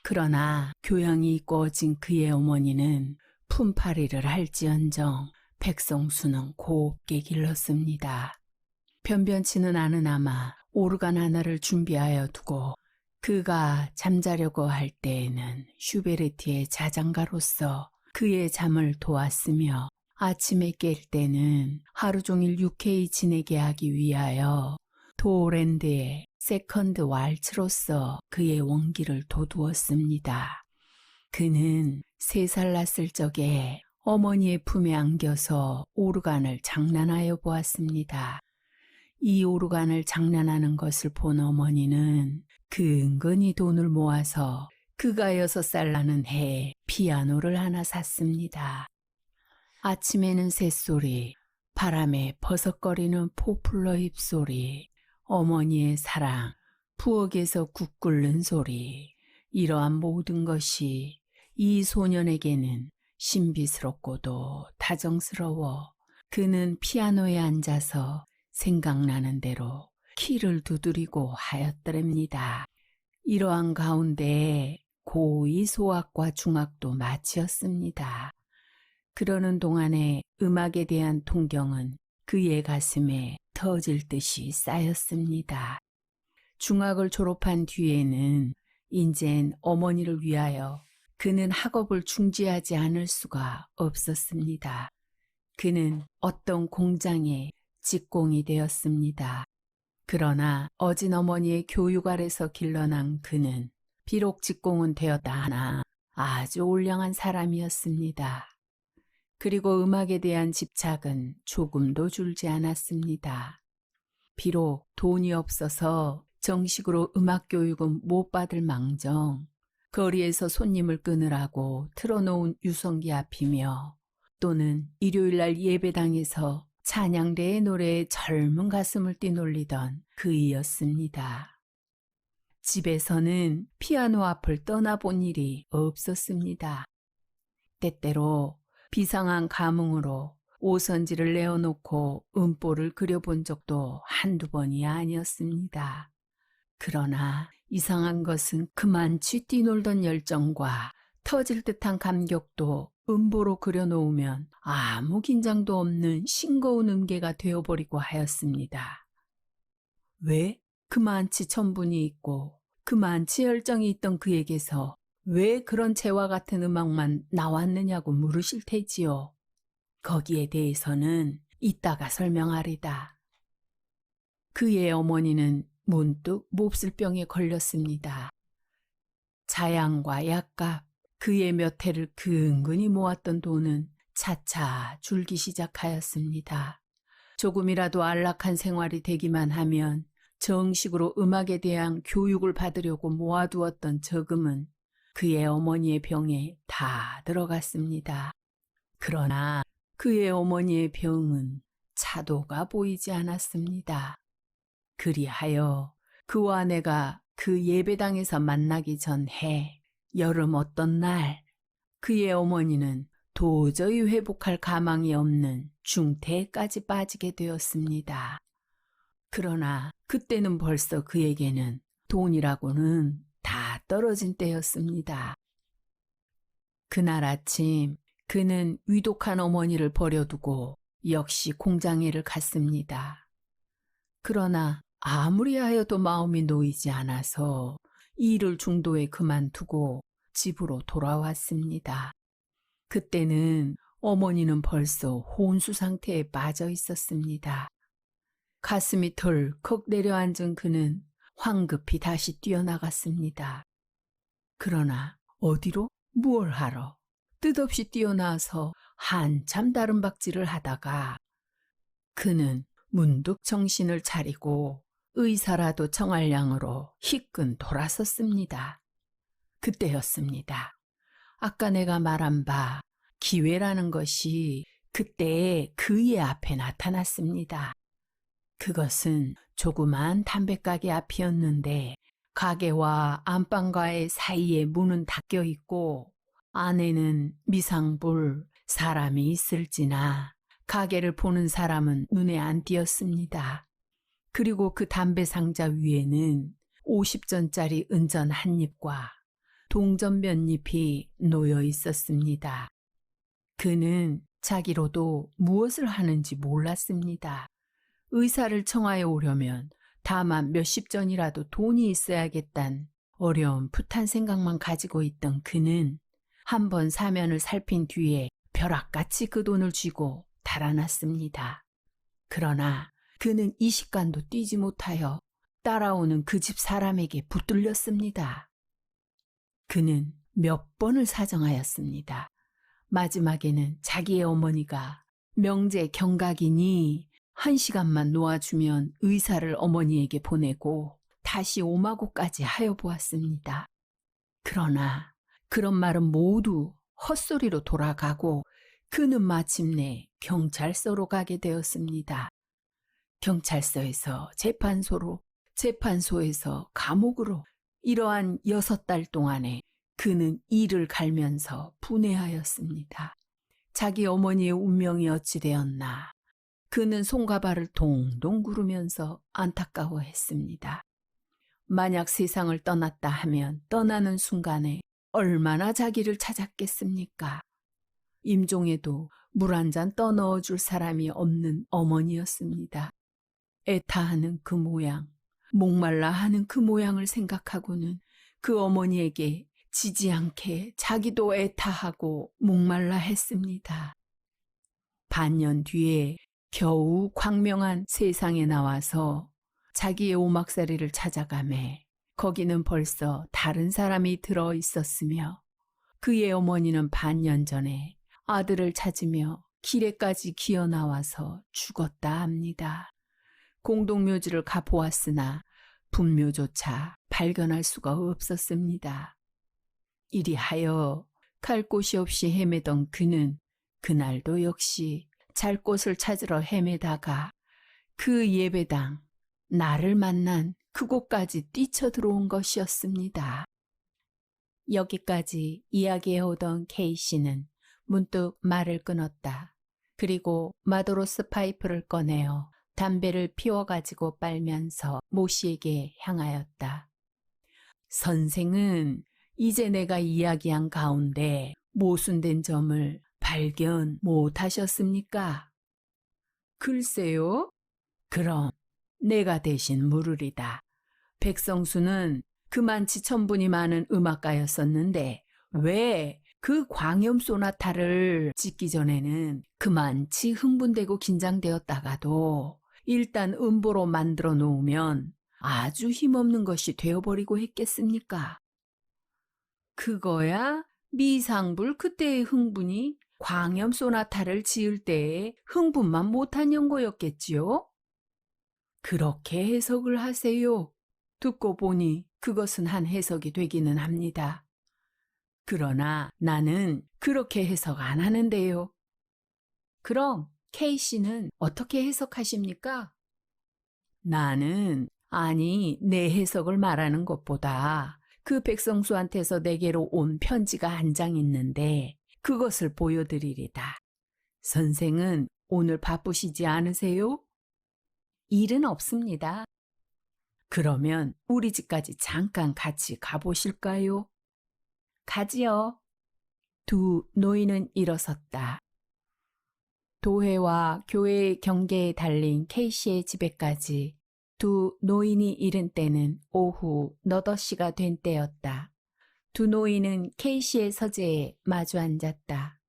그러나 교양이 있고 어진 그의 어머니는 품팔이를 할지언정 백성 수는 곱게 길렀습니다. 변변치는 않은 아마 오르간 하나를 준비하여 두고 그가 잠자려고 할 때에는 슈베르트의 자장가로서 그의 잠을 도왔으며 아침에 깰 때는 하루 종일 유쾌히 지내게 하기 위하여 도랜드의 세컨드 왈츠로서 그의 원기를 돋우었습니다. 그는 3살 났을 적에 어머니의 품에 안겨서 오르간을 장난하여 보았습니다. 이 오르간을 장난하는 것을 본 어머니는 근근히 돈을 모아서 그가 6살 나는 해에 피아노를 하나 샀습니다. 아침에는 새소리, 바람에 버석거리는 포플러 잎소리, 어머니의 사랑, 부엌에서 국 끓는 소리, 이러한 모든 것이 이 소년에게는 신비스럽고도 다정스러워 그는 피아노에 앉아서 생각나는 대로 키를 두드리고 하였더랍니다. 이러한 가운데 고2 소악과 중악도 마치었습니다. 그러는 동안에 음악에 대한 동경은 그의 가슴에 터질 듯이 쌓였습니다. 중학을 졸업한 뒤에는 인젠 어머니를 위하여 그는 학업을 중지하지 않을 수가 없었습니다. 그는 어떤 공장의 직공이 되었습니다. 그러나 어진 어머니의 교육 아래서 길러난 그는 비록 직공은 되었다 하나 아주 올량한 사람이었습니다. 그리고 음악에 대한 집착은 조금도 줄지 않았습니다. 비록 돈이 없어서 정식으로 음악 교육은 못 받을 망정 거리에서 손님을 끊으라고 틀어놓은 유성기 앞이며 또는 일요일날 예배당에서 찬양대의 노래에 젊은 가슴을 뛰놀리던 그이였습니다. 집에서는 피아노 앞을 떠나본 일이 없었습니다. 때때로 비상한 감흥으로 오선지를 내어놓고 음보를 그려본 적도 한두 번이 아니었습니다. 그러나 이상한 것은 그만치 뛰놀던 열정과 터질 듯한 감격도 음보로 그려놓으면 아무 긴장도 없는 싱거운 음계가 되어버리고 하였습니다. 왜 그만치 천분이 있고 그만치 열정이 있던 그에게서 왜 그런 재와 같은 음악만 나왔느냐고 물으실 테지요. 거기에 대해서는 이따가 설명하리다. 그의 어머니는 문득 몹쓸 병에 걸렸습니다. 자양과 약값, 그의 몇 해를 근근히 모았던 돈은 차차 줄기 시작하였습니다. 조금이라도 안락한 생활이 되기만 하면 정식으로 음악에 대한 교육을 받으려고 모아두었던 저금은 그의 어머니의 병에 다 들어갔습니다. 그러나 그의 어머니의 병은 차도가 보이지 않았습니다. 그리하여 그와 내가 그 예배당에서 만나기 전해 여름 어떤 날 그의 어머니는 도저히 회복할 가망이 없는 중태까지 빠지게 되었습니다. 그러나 그때는 벌써 그에게는 돈이라고는 다 떨어진 때였습니다. 그날 아침 그는 위독한 어머니를 버려두고 역시 공장에를 갔습니다. 그러나 아무리 하여도 마음이 놓이지 않아서 일을 중도에 그만두고 집으로 돌아왔습니다. 그때는 어머니는 벌써 혼수 상태에 빠져 있었습니다. 가슴이 덜컥 내려앉은 그는 황급히 다시 뛰어나갔습니다. 그러나 어디로? 무얼 하러? 뜻없이 뛰어나와서 한참 다름박질을 하다가 그는 문득 정신을 차리고 의사라도 청할 양으로 희끈 돌아섰습니다. 그때였습니다. 아까 내가 말한 바 기회라는 것이 그때에 그의 앞에 나타났습니다. 그것은 조그만 담배가게 앞이었는데 가게와 안방과의 사이에 문은 닫혀 있고 안에는 미상불 사람이 있을지나 가게를 보는 사람은 눈에 안 띄었습니다. 그리고 그 담배 상자 위에는 50전짜리 은전 한 입과 동전 몇 잎이 놓여 있었습니다. 그는 자기로도 무엇을 하는지 몰랐습니다. 의사를 청하여 오려면 다만 몇십 전이라도 돈이 있어야겠단 어려움풋한 생각만 가지고 있던 그는 한번 사면을 살핀 뒤에 벼락같이 그 돈을 쥐고 달아났습니다. 그러나 그는 이 시간도 뛰지 못하여 따라오는 그 집 사람에게 붙들렸습니다. 그는 몇 번을 사정하였습니다. 마지막에는 자기의 어머니가 명제 경각이니 1시간만 놓아주면 의사를 어머니에게 보내고 다시 오마고까지 하여 보았습니다. 그러나 그런 말은 모두 헛소리로 돌아가고 그는 마침내 경찰서로 가게 되었습니다. 경찰서에서 재판소로, 재판소에서 감옥으로 이러한 6달 동안에 그는 이를 갈면서 분해하였습니다. 자기 어머니의 운명이 어찌 되었나. 그는 손과 발을 동동 구르면서 안타까워했습니다. 만약 세상을 떠났다 하면 떠나는 순간에 얼마나 자기를 찾았겠습니까? 임종에도 물 한 잔 떠넣어 줄 사람이 없는 어머니였습니다. 애타하는 그 모양, 목말라 하는 그 모양을 생각하고는 그 어머니에게 지지 않게 자기도 애타하고 목말라 했습니다. 반년 뒤에 겨우 광명한 세상에 나와서 자기의 오막살이를 찾아가매 거기는 벌써 다른 사람이 들어 있었으며 그의 어머니는 반년 전에 아들을 찾으며 길에까지 기어 나와서 죽었다 합니다. 공동묘지를 가보았으나 분묘조차 발견할 수가 없었습니다. 이리하여 갈 곳이 없이 헤매던 그는 그날도 역시 잘 곳을 찾으러 헤매다가 그 예배당, 나를 만난 그곳까지 뛰쳐들어온 것이었습니다. 여기까지 이야기해오던 K씨는 문득 말을 끊었다. 그리고 마도로스 파이프를 꺼내어 담배를 피워가지고 빨면서 모씨에게 향하였다. 선생은 이제 내가 이야기한 가운데 모순된 점을 발견 못하셨습니까? 글쎄요. 그럼 내가 대신 물으리다. 백성수는 그만치 천분이 많은 음악가였었는데 왜 그 광염 소나타를 짓기 전에는 그만치 흥분되고 긴장되었다가도 일단 음보로 만들어 놓으면 아주 힘없는 것이 되어버리고 했겠습니까? 그거야 미상불 그때의 흥분이 광염 소나타를 지을 때의 흥분만 못한 연고였겠지요? 그렇게 해석을 하세요. 듣고 보니 그것은 한 해석이 되기는 합니다. 그러나 나는 그렇게 해석 안 하는데요. 그럼 K씨는 어떻게 해석하십니까? 나는 내 해석을 말하는 것보다 그 백성수한테서 내게로 온 편지가 한 장 있는데 그것을 보여드리리다. 선생은 오늘 바쁘시지 않으세요? 일은 없습니다. 그러면 우리 집까지 잠깐 같이 가보실까요? 가지요. 두 노인은 일어섰다. 도회와 교회의 경계에 달린 K씨의 집에까지 두 노인이 이른 때는 오후 8시가 된 때였다. 두 노인은 K씨의 서재에 마주 앉았다.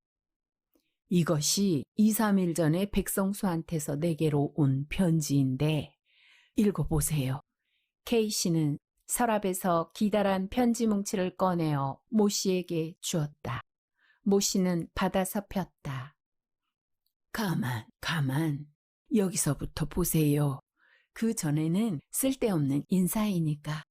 이것이 2, 3일 전에 백성수한테서 내게로 온 편지인데 읽어보세요. K씨는 서랍에서 기다란 편지 뭉치를 꺼내어 모씨에게 주었다. 모씨는 받아서 폈다. 가만. 여기서부터 보세요. 그 전에는 쓸데없는 인사이니까.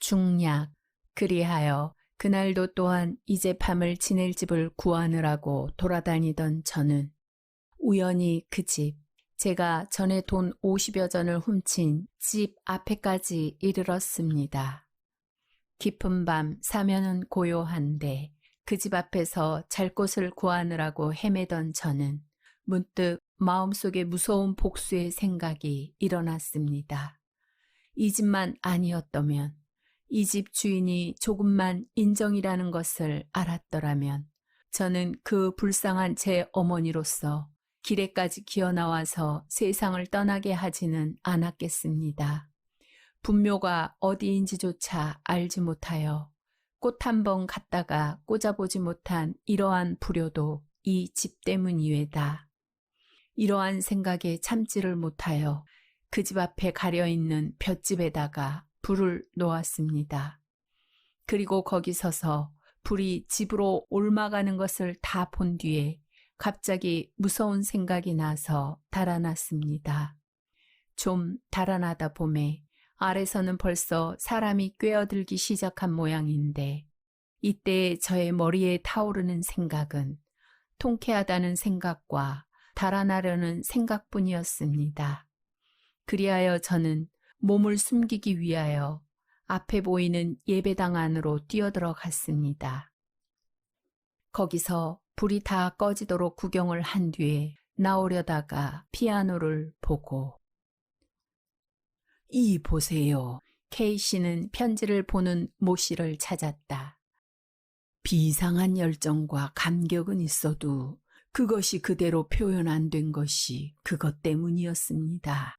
중략. 그리하여 그날도 또한 이제 밤을 지낼 집을 구하느라고 돌아다니던 저는 우연히 그 집, 제가 전에 돈 50여 전을 훔친 집 앞에까지 이르렀습니다. 깊은 밤 사면은 고요한데 그 집 앞에서 잘 곳을 구하느라고 헤매던 저는 문득 마음속에 무서운 복수의 생각이 일어났습니다. 이 집만 아니었다면, 이 집 주인이 조금만 인정이라는 것을 알았더라면 저는 그 불쌍한 제 어머니로서 길에까지 기어나와서 세상을 떠나게 하지는 않았겠습니다. 분묘가 어디인지조차 알지 못하여 꽃 한 번 갔다가 꽂아보지 못한 이러한 불효도 이 집 때문이외다. 이러한 생각에 참지를 못하여 그 집 앞에 가려있는 볏집에다가 불을 놓았습니다. 그리고 거기 서서 불이 집으로 옮아가는 것을 다 본 뒤에 갑자기 무서운 생각이 나서 달아났습니다. 좀 달아나다 봄에 아래서는 벌써 사람이 꿰어들기 시작한 모양인데 이때 저의 머리에 타오르는 생각은 통쾌하다는 생각과 달아나려는 생각뿐이었습니다. 그리하여 저는 몸을 숨기기 위하여 앞에 보이는 예배당 안으로 뛰어들어갔습니다. 거기서 불이 다 꺼지도록 구경을 한 뒤에 나오려다가 피아노를 보고 이 보세요. K씨는 편지를 보는 모씨를 찾았다. 비상한 열정과 감격은 있어도 그것이 그대로 표현 안 된 것이 그것 때문이었습니다.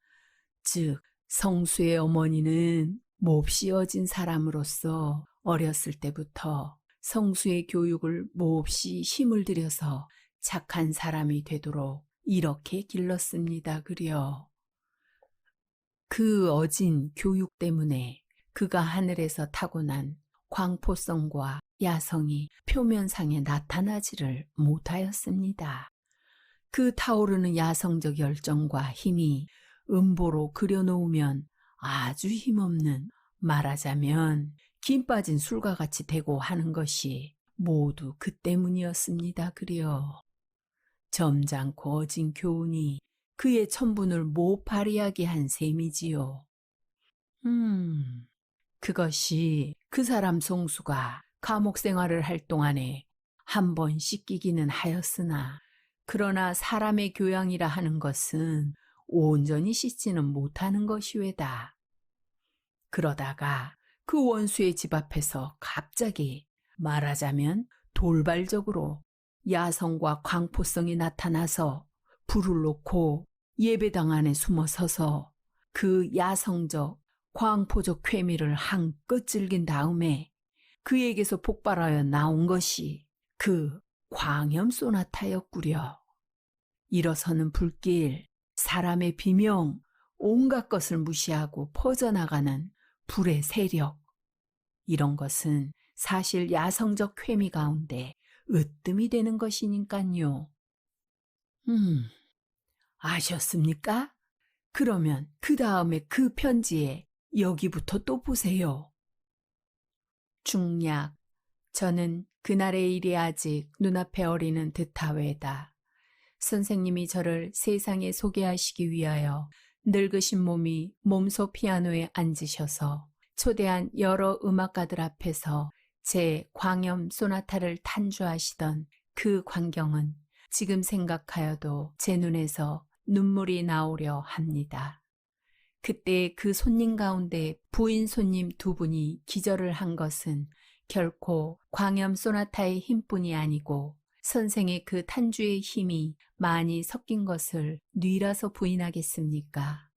즉, 성수의 어머니는 몹시 어진 사람으로서 어렸을 때부터 성수의 교육을 몹시 힘을 들여서 착한 사람이 되도록 이렇게 길렀습니다. 그려. 그 어진 교육 때문에 그가 하늘에서 타고난 광포성과 야성이 표면상에 나타나지를 못하였습니다. 그 타오르는 야성적 열정과 힘이 음보로 그려놓으면 아주 힘없는, 말하자면 김 빠진 술과 같이 되고 하는 것이 모두 그 때문이었습니다. 그려. 점잖고 어진 교훈이 그의 천분을 못 발휘하게 한 셈이지요. 그것이 그 사람 송수가 감옥 생활을 할 동안에 한 번 씻기기는 하였으나, 그러나 사람의 교양이라 하는 것은 온전히 씻지는 못하는 것이외다. 그러다가 그 원수의 집 앞에서 갑자기, 말하자면 돌발적으로 야성과 광포성이 나타나서 불을 놓고 예배당 안에 숨어서서 그 야성적 광포적 쾌미를 한껏 즐긴 다음에 그에게서 폭발하여 나온 것이 그 광염 소나타였구려. 일어서는 불길, 사람의 비명, 온갖 것을 무시하고 퍼져나가는 불의 세력. 이런 것은 사실 야성적 쾌미 가운데 으뜸이 되는 것이니까요. 아셨습니까? 그러면 그 다음에 그 편지에 여기부터 또 보세요. 중략. 저는 그날의 일이 아직 눈앞에 어리는 듯하외다. 선생님이 저를 세상에 소개하시기 위하여 늙으신 몸이 몸소 피아노에 앉으셔서 초대한 여러 음악가들 앞에서 제 광염 소나타를 탄주하시던 그 광경은 지금 생각하여도 제 눈에서 눈물이 나오려 합니다. 그때 그 손님 가운데 부인 손님 두 분이 기절을 한 것은 결코 광염 소나타의 힘뿐이 아니고 선생의 그 탄주의 힘이 많이 섞인 것을 뉘라서 부인하겠습니까?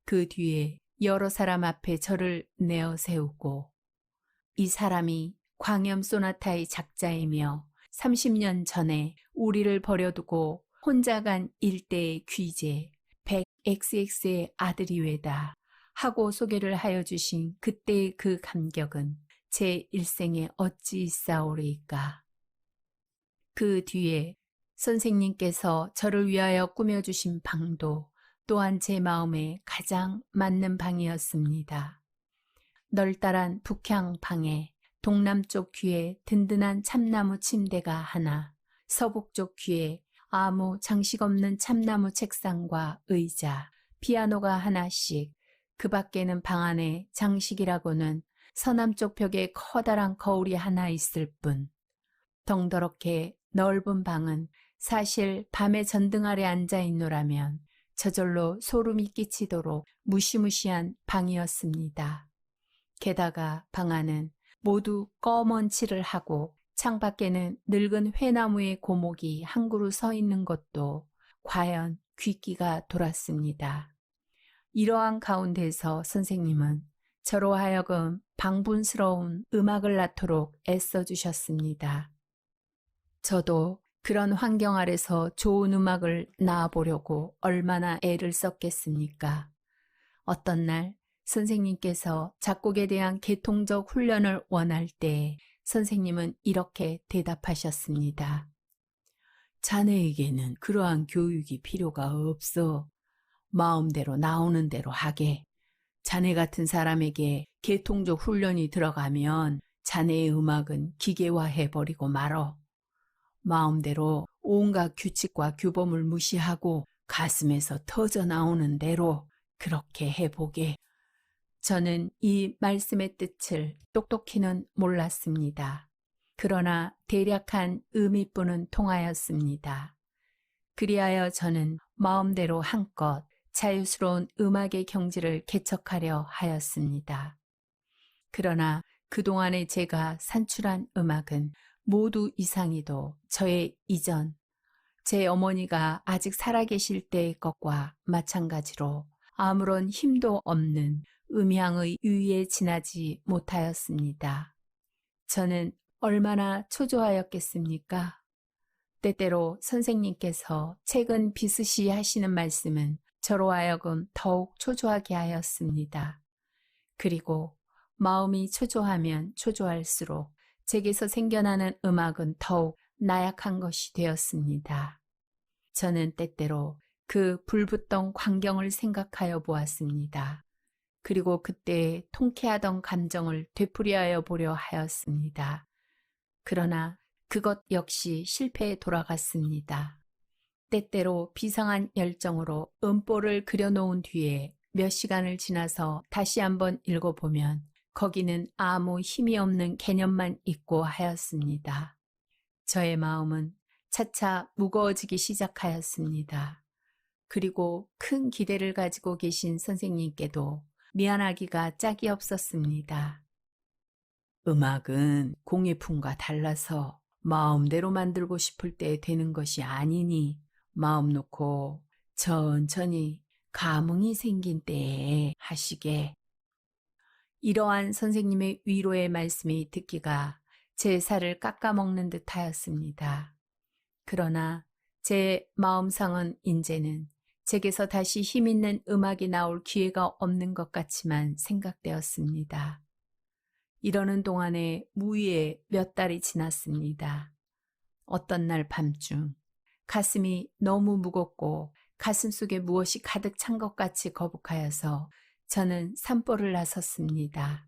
그 뒤에 여러 사람 앞에 저를 내어 세우고, 이 사람이 광염 소나타의 작자이며 30년 전에 우리를 버려두고 혼자 간 일대의 귀재 100XX의 아들이외다 하고 소개를 하여 주신 그때의 그 감격은 제 일생에 어찌 있사오리까. 그 뒤에 선생님께서 저를 위하여 꾸며주신 방도 또한 제 마음에 가장 맞는 방이었습니다. 널따란 북향 방에 동남쪽 귀에 든든한 참나무 침대가 하나, 서북쪽 귀에 아무 장식 없는 참나무 책상과 의자, 피아노가 하나씩, 그 밖에는 방 안에 장식이라고는 서남쪽 벽에 커다란 거울이 하나 있을 뿐, 덩더럽게 넓은 방은 사실 밤에 전등 아래 앉아있노라면 저절로 소름이 끼치도록 무시무시한 방이었습니다. 게다가 방 안은 모두 검은 칠을 하고 창밖에는 늙은 회나무의 고목이 한 그루 서 있는 것도 과연 귓기가 돌았습니다. 이러한 가운데서 선생님은 저로 하여금 방분스러운 음악을 낳도록 애써주셨습니다. 저도 그런 환경 아래서 좋은 음악을 낳아보려고 얼마나 애를 썼겠습니까? 어떤 날 선생님께서 작곡에 대한 계통적 훈련을 원할 때 선생님은 이렇게 대답하셨습니다. 자네에게는 그러한 교육이 필요가 없어. 마음대로 나오는 대로 하게. 자네 같은 사람에게 계통적 훈련이 들어가면 자네의 음악은 기계화해버리고 말어. 마음대로 온갖 규칙과 규범을 무시하고 가슴에서 터져 나오는 대로 그렇게 해보게. 저는 이 말씀의 뜻을 똑똑히는 몰랐습니다. 그러나 대략한 의미뿐은 통하였습니다. 그리하여 저는 마음대로 한껏 자유스러운 음악의 경지를 개척하려 하였습니다. 그러나 그동안에 제가 산출한 음악은 모두 이상이도 저의 이전, 제 어머니가 아직 살아계실 때의 것과 마찬가지로 아무런 힘도 없는 음향의 유위에 지나지 못하였습니다. 저는 얼마나 초조하였겠습니까? 때때로 선생님께서 최근 비스시 하시는 말씀은 저로 하여금 더욱 초조하게 하였습니다. 그리고 마음이 초조하면 초조할수록 제게서 생겨나는 음악은 더욱 나약한 것이 되었습니다. 저는 때때로 그 불붙던 광경을 생각하여 보았습니다. 그리고 그때 통쾌하던 감정을 되풀이하여 보려 하였습니다. 그러나 그것 역시 실패에 돌아갔습니다. 때때로 비상한 열정으로 음보를 그려놓은 뒤에 몇 시간을 지나서 다시 한번 읽어보면 거기는 아무 힘이 없는 개념만 있고 하였습니다. 저의 마음은 차차 무거워지기 시작하였습니다. 그리고 큰 기대를 가지고 계신 선생님께도 미안하기가 짝이 없었습니다. 음악은 공예품과 달라서 마음대로 만들고 싶을 때 되는 것이 아니니 마음 놓고 천천히 감흥이 생긴 때에 하시게. 이러한 선생님의 위로의 말씀이 듣기가 제 살을 깎아먹는 듯 하였습니다. 그러나 제 마음상은 이제는 제게서 다시 힘있는 음악이 나올 기회가 없는 것 같지만 생각되었습니다. 이러는 동안에 무의에 몇 달이 지났습니다. 어떤 날 밤중 가슴이 너무 무겁고 가슴속에 무엇이 가득 찬 것 같이 거북하여서 저는 산보를 나섰습니다.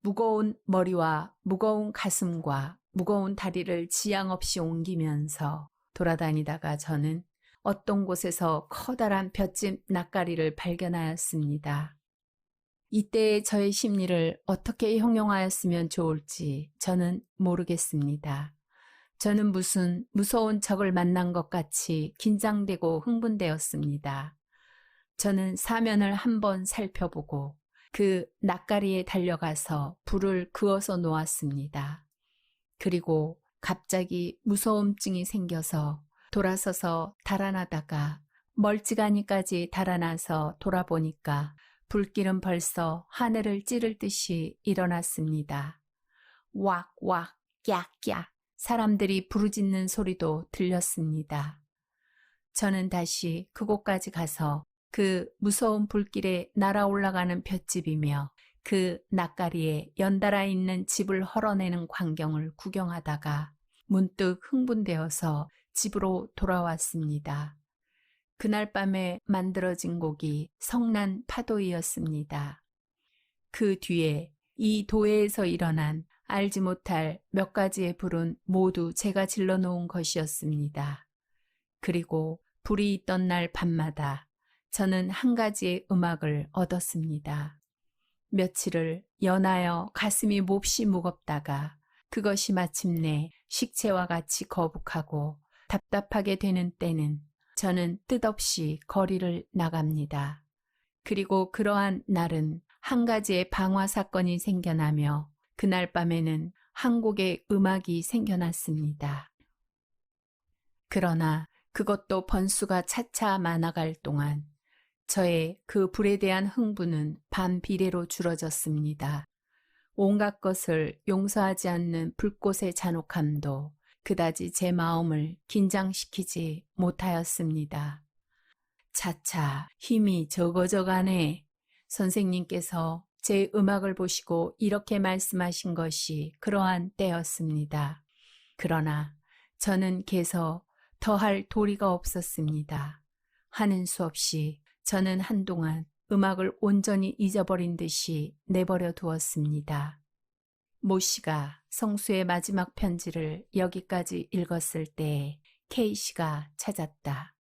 무거운 머리와 무거운 가슴과 무거운 다리를 지양 없이 옮기면서 돌아다니다가 저는 어떤 곳에서 커다란 볏짚 낯가리를 발견하였습니다. 이때의 저의 심리를 어떻게 형용하였으면 좋을지 저는 모르겠습니다. 저는 무슨 무서운 적을 만난 것 같이 긴장되고 흥분되었습니다. 저는 사면을 한번 살펴보고 그 낯가리에 달려가서 불을 그어서 놓았습니다. 그리고 갑자기 무서움증이 생겨서 돌아서서 달아나다가 멀찌감이까지 달아나서 돌아보니까 불길은 벌써 하늘을 찌를 듯이 일어났습니다. 왁왁 깍깍 사람들이 부르짖는 소리도 들렸습니다. 저는 다시 그곳까지 가서 그 무서운 불길에 날아올라가는 볏짚이며 그 낯가리에 연달아 있는 집을 헐어내는 광경을 구경하다가 문득 흥분되어서 집으로 돌아왔습니다. 그날 밤에 만들어진 곡이 성난 파도이었습니다. 그 뒤에 이 도회에서 일어난 알지 못할 몇 가지의 불은 모두 제가 질러놓은 것이었습니다. 그리고 불이 있던 날 밤마다 저는 한 가지의 음악을 얻었습니다. 며칠을 연하여 가슴이 몹시 무겁다가 그것이 마침내 식체와 같이 거북하고 답답하게 되는 때는 저는 뜻없이 거리를 나갑니다. 그리고 그러한 날은 한 가지의 방화 사건이 생겨나며 그날 밤에는 한 곡의 음악이 생겨났습니다. 그러나 그것도 번수가 차차 많아갈 동안 저의 그 불에 대한 흥분은 반비례로 줄어졌습니다. 온갖 것을 용서하지 않는 불꽃의 잔혹함도 그다지 제 마음을 긴장시키지 못하였습니다. 차차 힘이 적어져가네. 선생님께서 제 음악을 보시고 이렇게 말씀하신 것이 그러한 때였습니다. 그러나 저는 개서 더할 도리가 없었습니다. 하는 수 없이 저는 한동안 음악을 온전히 잊어버린 듯이 내버려 두었습니다. 모 씨가 성수의 마지막 편지를 여기까지 읽었을 때 K 씨가 찾았다.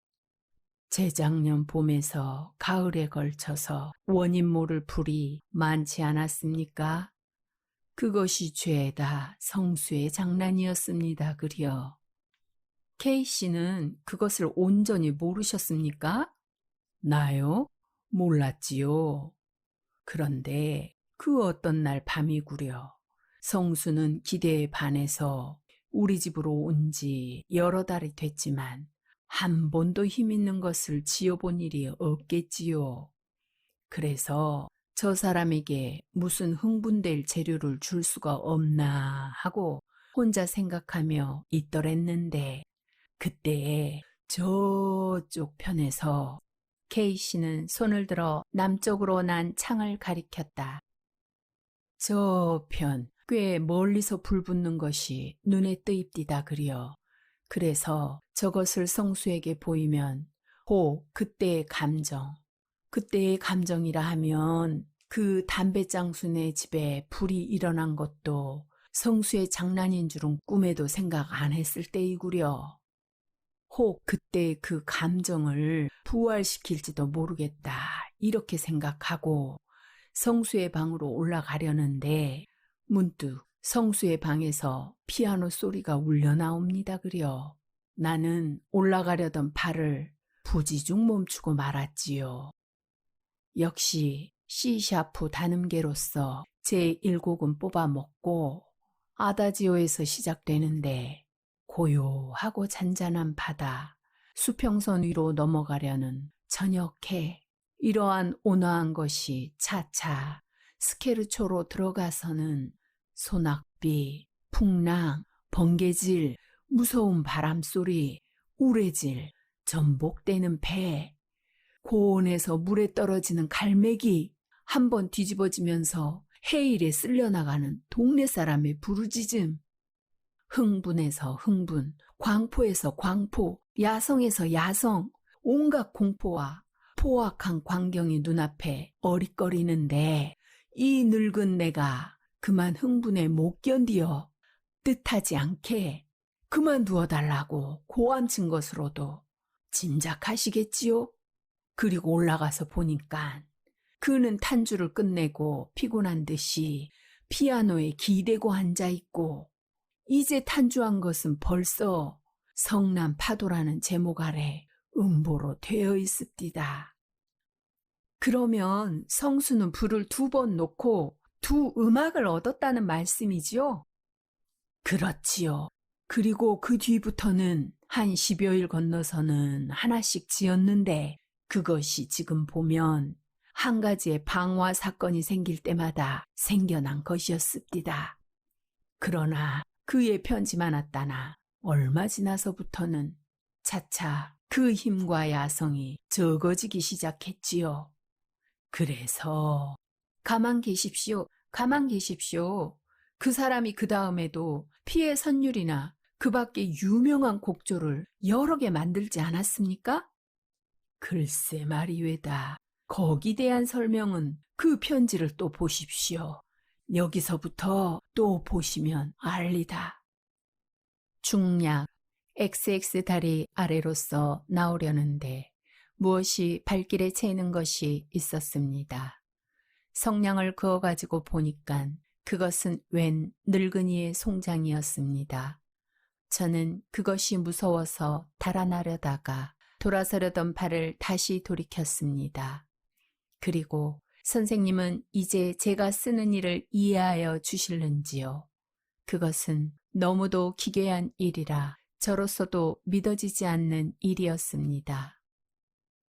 재작년 봄에서 가을에 걸쳐서 원인 모를 불이 많지 않았습니까? 그것이 죄다 성수의 장난이었습니다. 그려. K 씨는 그것을 온전히 모르셨습니까? 나요? 몰랐지요. 그런데 그 어떤 날 밤이구려. 성수는 기대에 반해서 우리 집으로 온 지 여러 달이 됐지만 한 번도 힘 있는 것을 지어본 일이 없겠지요. 그래서 저 사람에게 무슨 흥분될 재료를 줄 수가 없나 하고 혼자 생각하며 있더랬는데 그때에 저쪽 편에서 K씨는 손을 들어 남쪽으로 난 창을 가리켰다. 저편 꽤 멀리서 불 붙는 것이 눈에 띄입디다 그려. 그래서 저것을 성수에게 보이면 그때의 감정이라 하면 그 담배장수네 집에 불이 일어난 것도 성수의 장난인 줄은 꿈에도 생각 안 했을 때이구려. 그때 그 감정을 부활시킬지도 모르겠다 이렇게 생각하고 성수의 방으로 올라가려는데 문득 성수의 방에서 피아노 소리가 울려 나옵니다 그려. 나는 올라가려던 발을 부지중 멈추고 말았지요. 역시 C샤프 단음계로서 제1곡은 뽑아먹고 아다지오에서 시작되는데 고요하고 잔잔한 바다, 수평선 위로 넘어가려는 저녁해 이러한 온화한 것이 차차 스케르초로 들어가서는 소낙비, 풍랑, 번개질, 무서운 바람소리, 우레질, 전복되는 배, 고온에서 물에 떨어지는 갈매기, 한번 뒤집어지면서 해일에 쓸려나가는 동네 사람의 부르짖음, 흥분에서 흥분, 광포에서 광포, 야성에서 야성, 온갖 공포와 포악한 광경이 눈앞에 어릿거리는데 이 늙은 내가 그만 흥분에 못 견디어 뜻하지 않게 그만두어 달라고 고함친 것으로도 짐작하시겠지요? 그리고 올라가서 보니까 그는 탄주를 끝내고 피곤한 듯이 피아노에 기대고 앉아있고 이제 탄주한 것은 벌써 성남 파도라는 제목 아래 음보로 되어 있습디다. 그러면 성수는 불을 2번 놓고 2음악을 얻었다는 말씀이지요? 그렇지요. 그리고 그 뒤부터는 한 10여일 건너서는 하나씩 지었는데 그것이 지금 보면 한 가지의 방화 사건이 생길 때마다 생겨난 것이었습니다. 그러나 그의 편지만 왔다나 얼마 지나서부터는 차차 그 힘과 야성이 적어지기 시작했지요. 그래서 가만 계십시오. 그 사람이 그 다음에도 피해 선율이나 그 밖에 유명한 곡조를 여러 개 만들지 않았습니까? 글쎄 말이외다. 거기 대한 설명은 그 편지를 또 보십시오. 여기서부터 또 보시면 알리다. 중략 XX 다리 아래로서 나오려는데 무엇이 발길에 채이는 것이 있었습니다. 성냥을 그어가지고 보니깐 그것은 웬 늙은이의 송장이었습니다. 저는 그것이 무서워서 달아나려다가 돌아서려던 발을 다시 돌이켰습니다. 그리고 선생님은 이제 제가 쓰는 일을 이해하여 주실는지요? 그것은 너무도 기괴한 일이라 저로서도 믿어지지 않는 일이었습니다.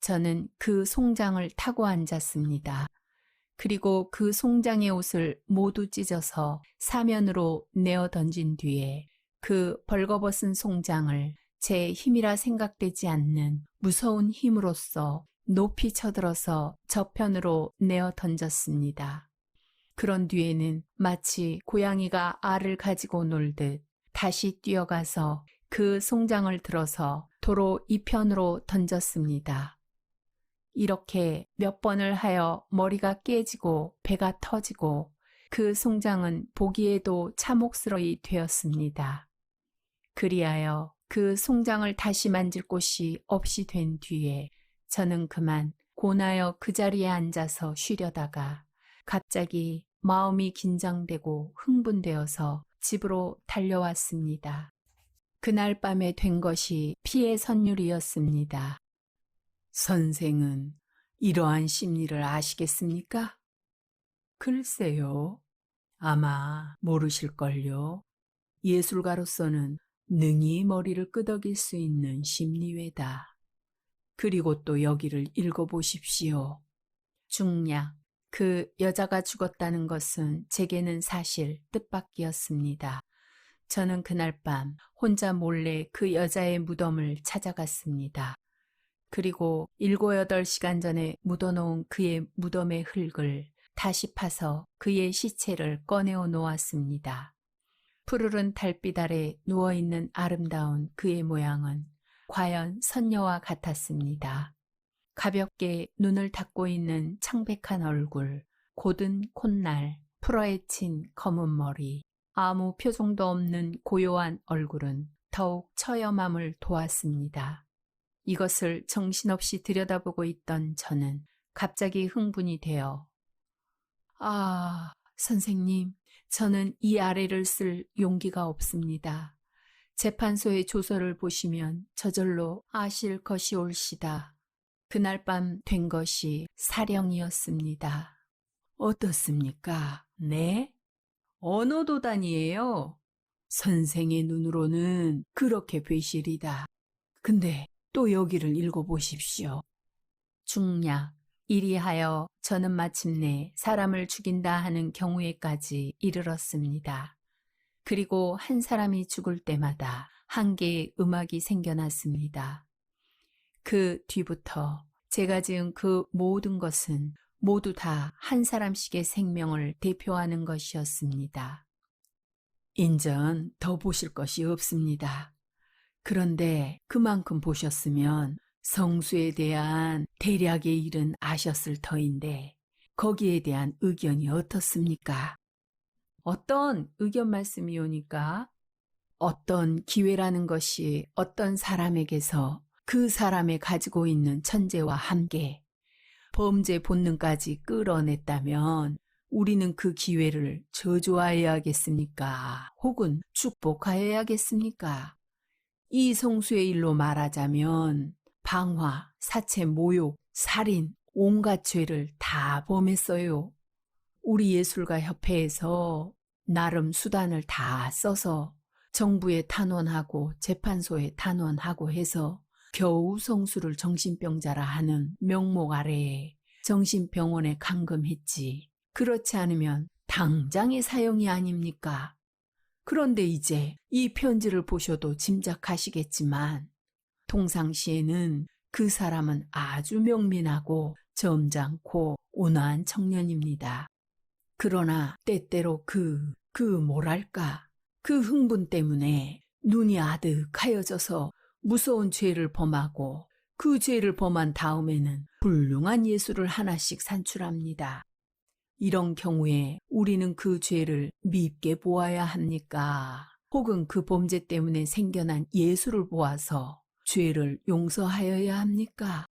저는 그 송장을 타고 앉았습니다. 그리고 그 송장의 옷을 모두 찢어서 사면으로 내어 던진 뒤에 그 벌거벗은 송장을 제 힘이라 생각되지 않는 무서운 힘으로써 높이 쳐들어서 저편으로 내어 던졌습니다. 그런 뒤에는 마치 고양이가 알을 가지고 놀듯 다시 뛰어가서 그 송장을 들어서 도로 이편으로 던졌습니다. 이렇게 몇 번을 하여 머리가 깨지고 배가 터지고 그 송장은 보기에도 참혹스러이 되었습니다. 그리하여 그 송장을 다시 만질 곳이 없이 된 뒤에 저는 그만 고나여 그 자리에 앉아서 쉬려다가 갑자기 마음이 긴장되고 흥분되어서 집으로 달려왔습니다. 그날 밤에 된 것이 피해 선율이었습니다. 선생은 이러한 심리를 아시겠습니까? 글쎄요. 아마 모르실걸요. 예술가로서는 능히 머리를 끄덕일 수 있는 심리회다. 그리고 또 여기를 읽어보십시오. 중략. 그 여자가 죽었다는 것은 제게는 사실 뜻밖이었습니다. 저는 그날 밤 혼자 몰래 그 여자의 무덤을 찾아갔습니다. 그리고 7, 8시간 전에 묻어놓은 그의 무덤의 흙을 다시 파서 그의 시체를 꺼내어 놓았습니다. 푸르른 달빛 아래 누워있는 아름다운 그의 모양은 과연 선녀와 같았습니다. 가볍게 눈을 닫고 있는 창백한 얼굴, 곧은 콧날, 풀어헤친 검은 머리, 아무 표정도 없는 고요한 얼굴은 더욱 처염함을 도왔습니다. 이것을 정신없이 들여다보고 있던 저는 갑자기 흥분이 되어 선생님, 저는 이 아래를 쓸 용기가 없습니다. 재판소의 조서를 보시면 저절로 아실 것이 옳시다. 그날 밤 된 것이 사령이었습니다. 어떻습니까? 네? 언어 도단이에요. 선생의 눈으로는 그렇게 배실이다. 근데 또 여기를 읽어보십시오. 중략. 이리하여 저는 마침내 사람을 죽인다 하는 경우에까지 이르렀습니다. 그리고 한 사람이 죽을 때마다 한 개의 음악이 생겨났습니다. 그 뒤부터 제가 지은 그 모든 것은 모두 다 한 사람씩의 생명을 대표하는 것이었습니다. 인전 더 보실 것이 없습니다. 그런데 그만큼 보셨으면 성수에 대한 대략의 일은 아셨을 터인데 거기에 대한 의견이 어떻습니까? 어떤 의견 말씀이 오니까 어떤 기회라는 것이 어떤 사람에게서 그 사람의 가지고 있는 천재와 함께 범죄 본능까지 끌어냈다면 우리는 그 기회를 저주하여야겠습니까? 혹은 축복하여야겠습니까? 이 성수의 일로 말하자면 방화, 사체 모욕, 살인, 온갖 죄를 다 범했어요. 우리 예술가 협회에서 나름 수단을 다 써서 정부에 탄원하고 재판소에 탄원하고 해서 겨우 성수를 정신병자라 하는 명목 아래에 정신병원에 감금했지. 그렇지 않으면 당장의 사형이 아닙니까? 그런데 이제 이 편지를 보셔도 짐작하시겠지만 통상시에는 그 사람은 아주 명민하고 점잖고 온화한 청년입니다. 그러나 때때로 뭐랄까, 그 흥분 때문에 눈이 아득하여져서 무서운 죄를 범하고 그 죄를 범한 다음에는 훌륭한 예술을 하나씩 산출합니다. 이런 경우에 우리는 그 죄를 밉게 보아야 합니까? 혹은 그 범죄 때문에 생겨난 예술을 보아서 죄를 용서하여야 합니까?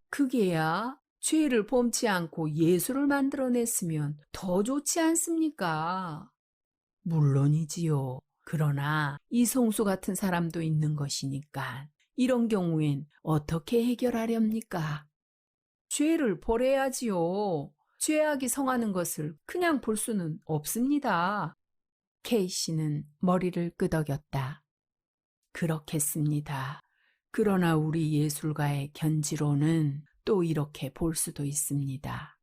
그게야 죄를 범치 않고 예술을 만들어냈으면 더 좋지 않습니까? 물론이지요. 그러나 이 성수 같은 사람도 있는 것이니까 이런 경우엔 어떻게 해결하렵니까? 죄를 벌해야지요. 죄악이 성하는 것을 그냥 볼 수는 없습니다. K씨는 머리를 끄덕였다. 그렇겠습니다. 그러나 우리 예술가의 견지로는 또 이렇게 볼 수도 있습니다.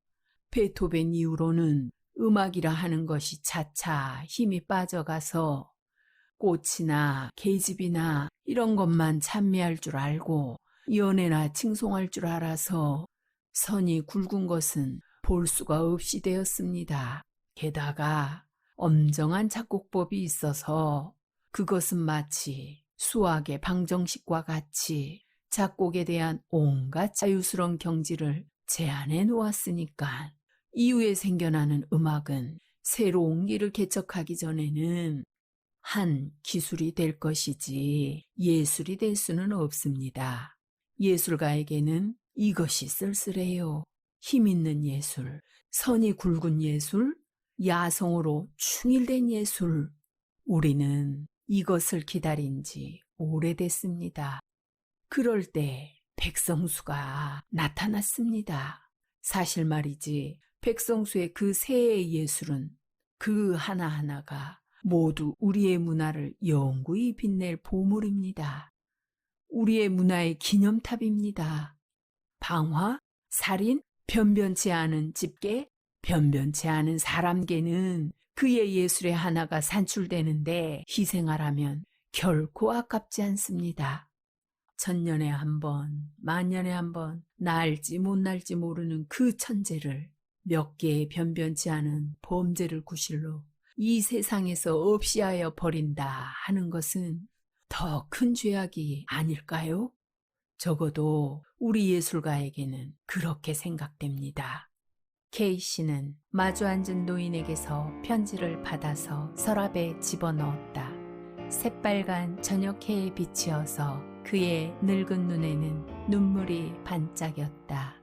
베토벤 이후로는 음악이라 하는 것이 차차 힘이 빠져가서 꽃이나 계집이나 이런 것만 찬미할 줄 알고 연애나 칭송할 줄 알아서 선이 굵은 것은 볼 수가 없이 되었습니다. 게다가 엄정한 작곡법이 있어서 그것은 마치 수학의 방정식과 같이 작곡에 대한 온갖 자유스러운 경지를 제한해 놓았으니까 이후에 생겨나는 음악은 새로운 길을 개척하기 전에는 한 기술이 될 것이지 예술이 될 수는 없습니다. 예술가에게는 이것이 쓸쓸해요. 힘 있는 예술, 선이 굵은 예술, 야성으로 충일된 예술. 우리는 이것을 기다린 지 오래됐습니다. 그럴 때 백성수가 나타났습니다. 사실 말이지 백성수의 그 새의 예술은 그 하나하나가 모두 우리의 문화를 영구히 빛낼 보물입니다. 우리의 문화의 기념탑입니다. 방화, 살인, 변변치 않은 집게, 변변치 않은 사람개는 그의 예술의 하나가 산출되는데 희생하라면 결코 아깝지 않습니다. 천년에 한 번, 만년에 한 번 날지 못 날지 모르는 그 천재를 몇 개의 변변치 않은 범죄를 구실로 이 세상에서 없이 하여 버린다 하는 것은 더 큰 죄악이 아닐까요? 적어도 우리 예술가에게는 그렇게 생각됩니다. K씨는 마주 앉은 노인에게서 편지를 받아서 서랍에 집어넣었다. 새빨간 저녁해에 비치어서 그의 늙은 눈에는 눈물이 반짝였다.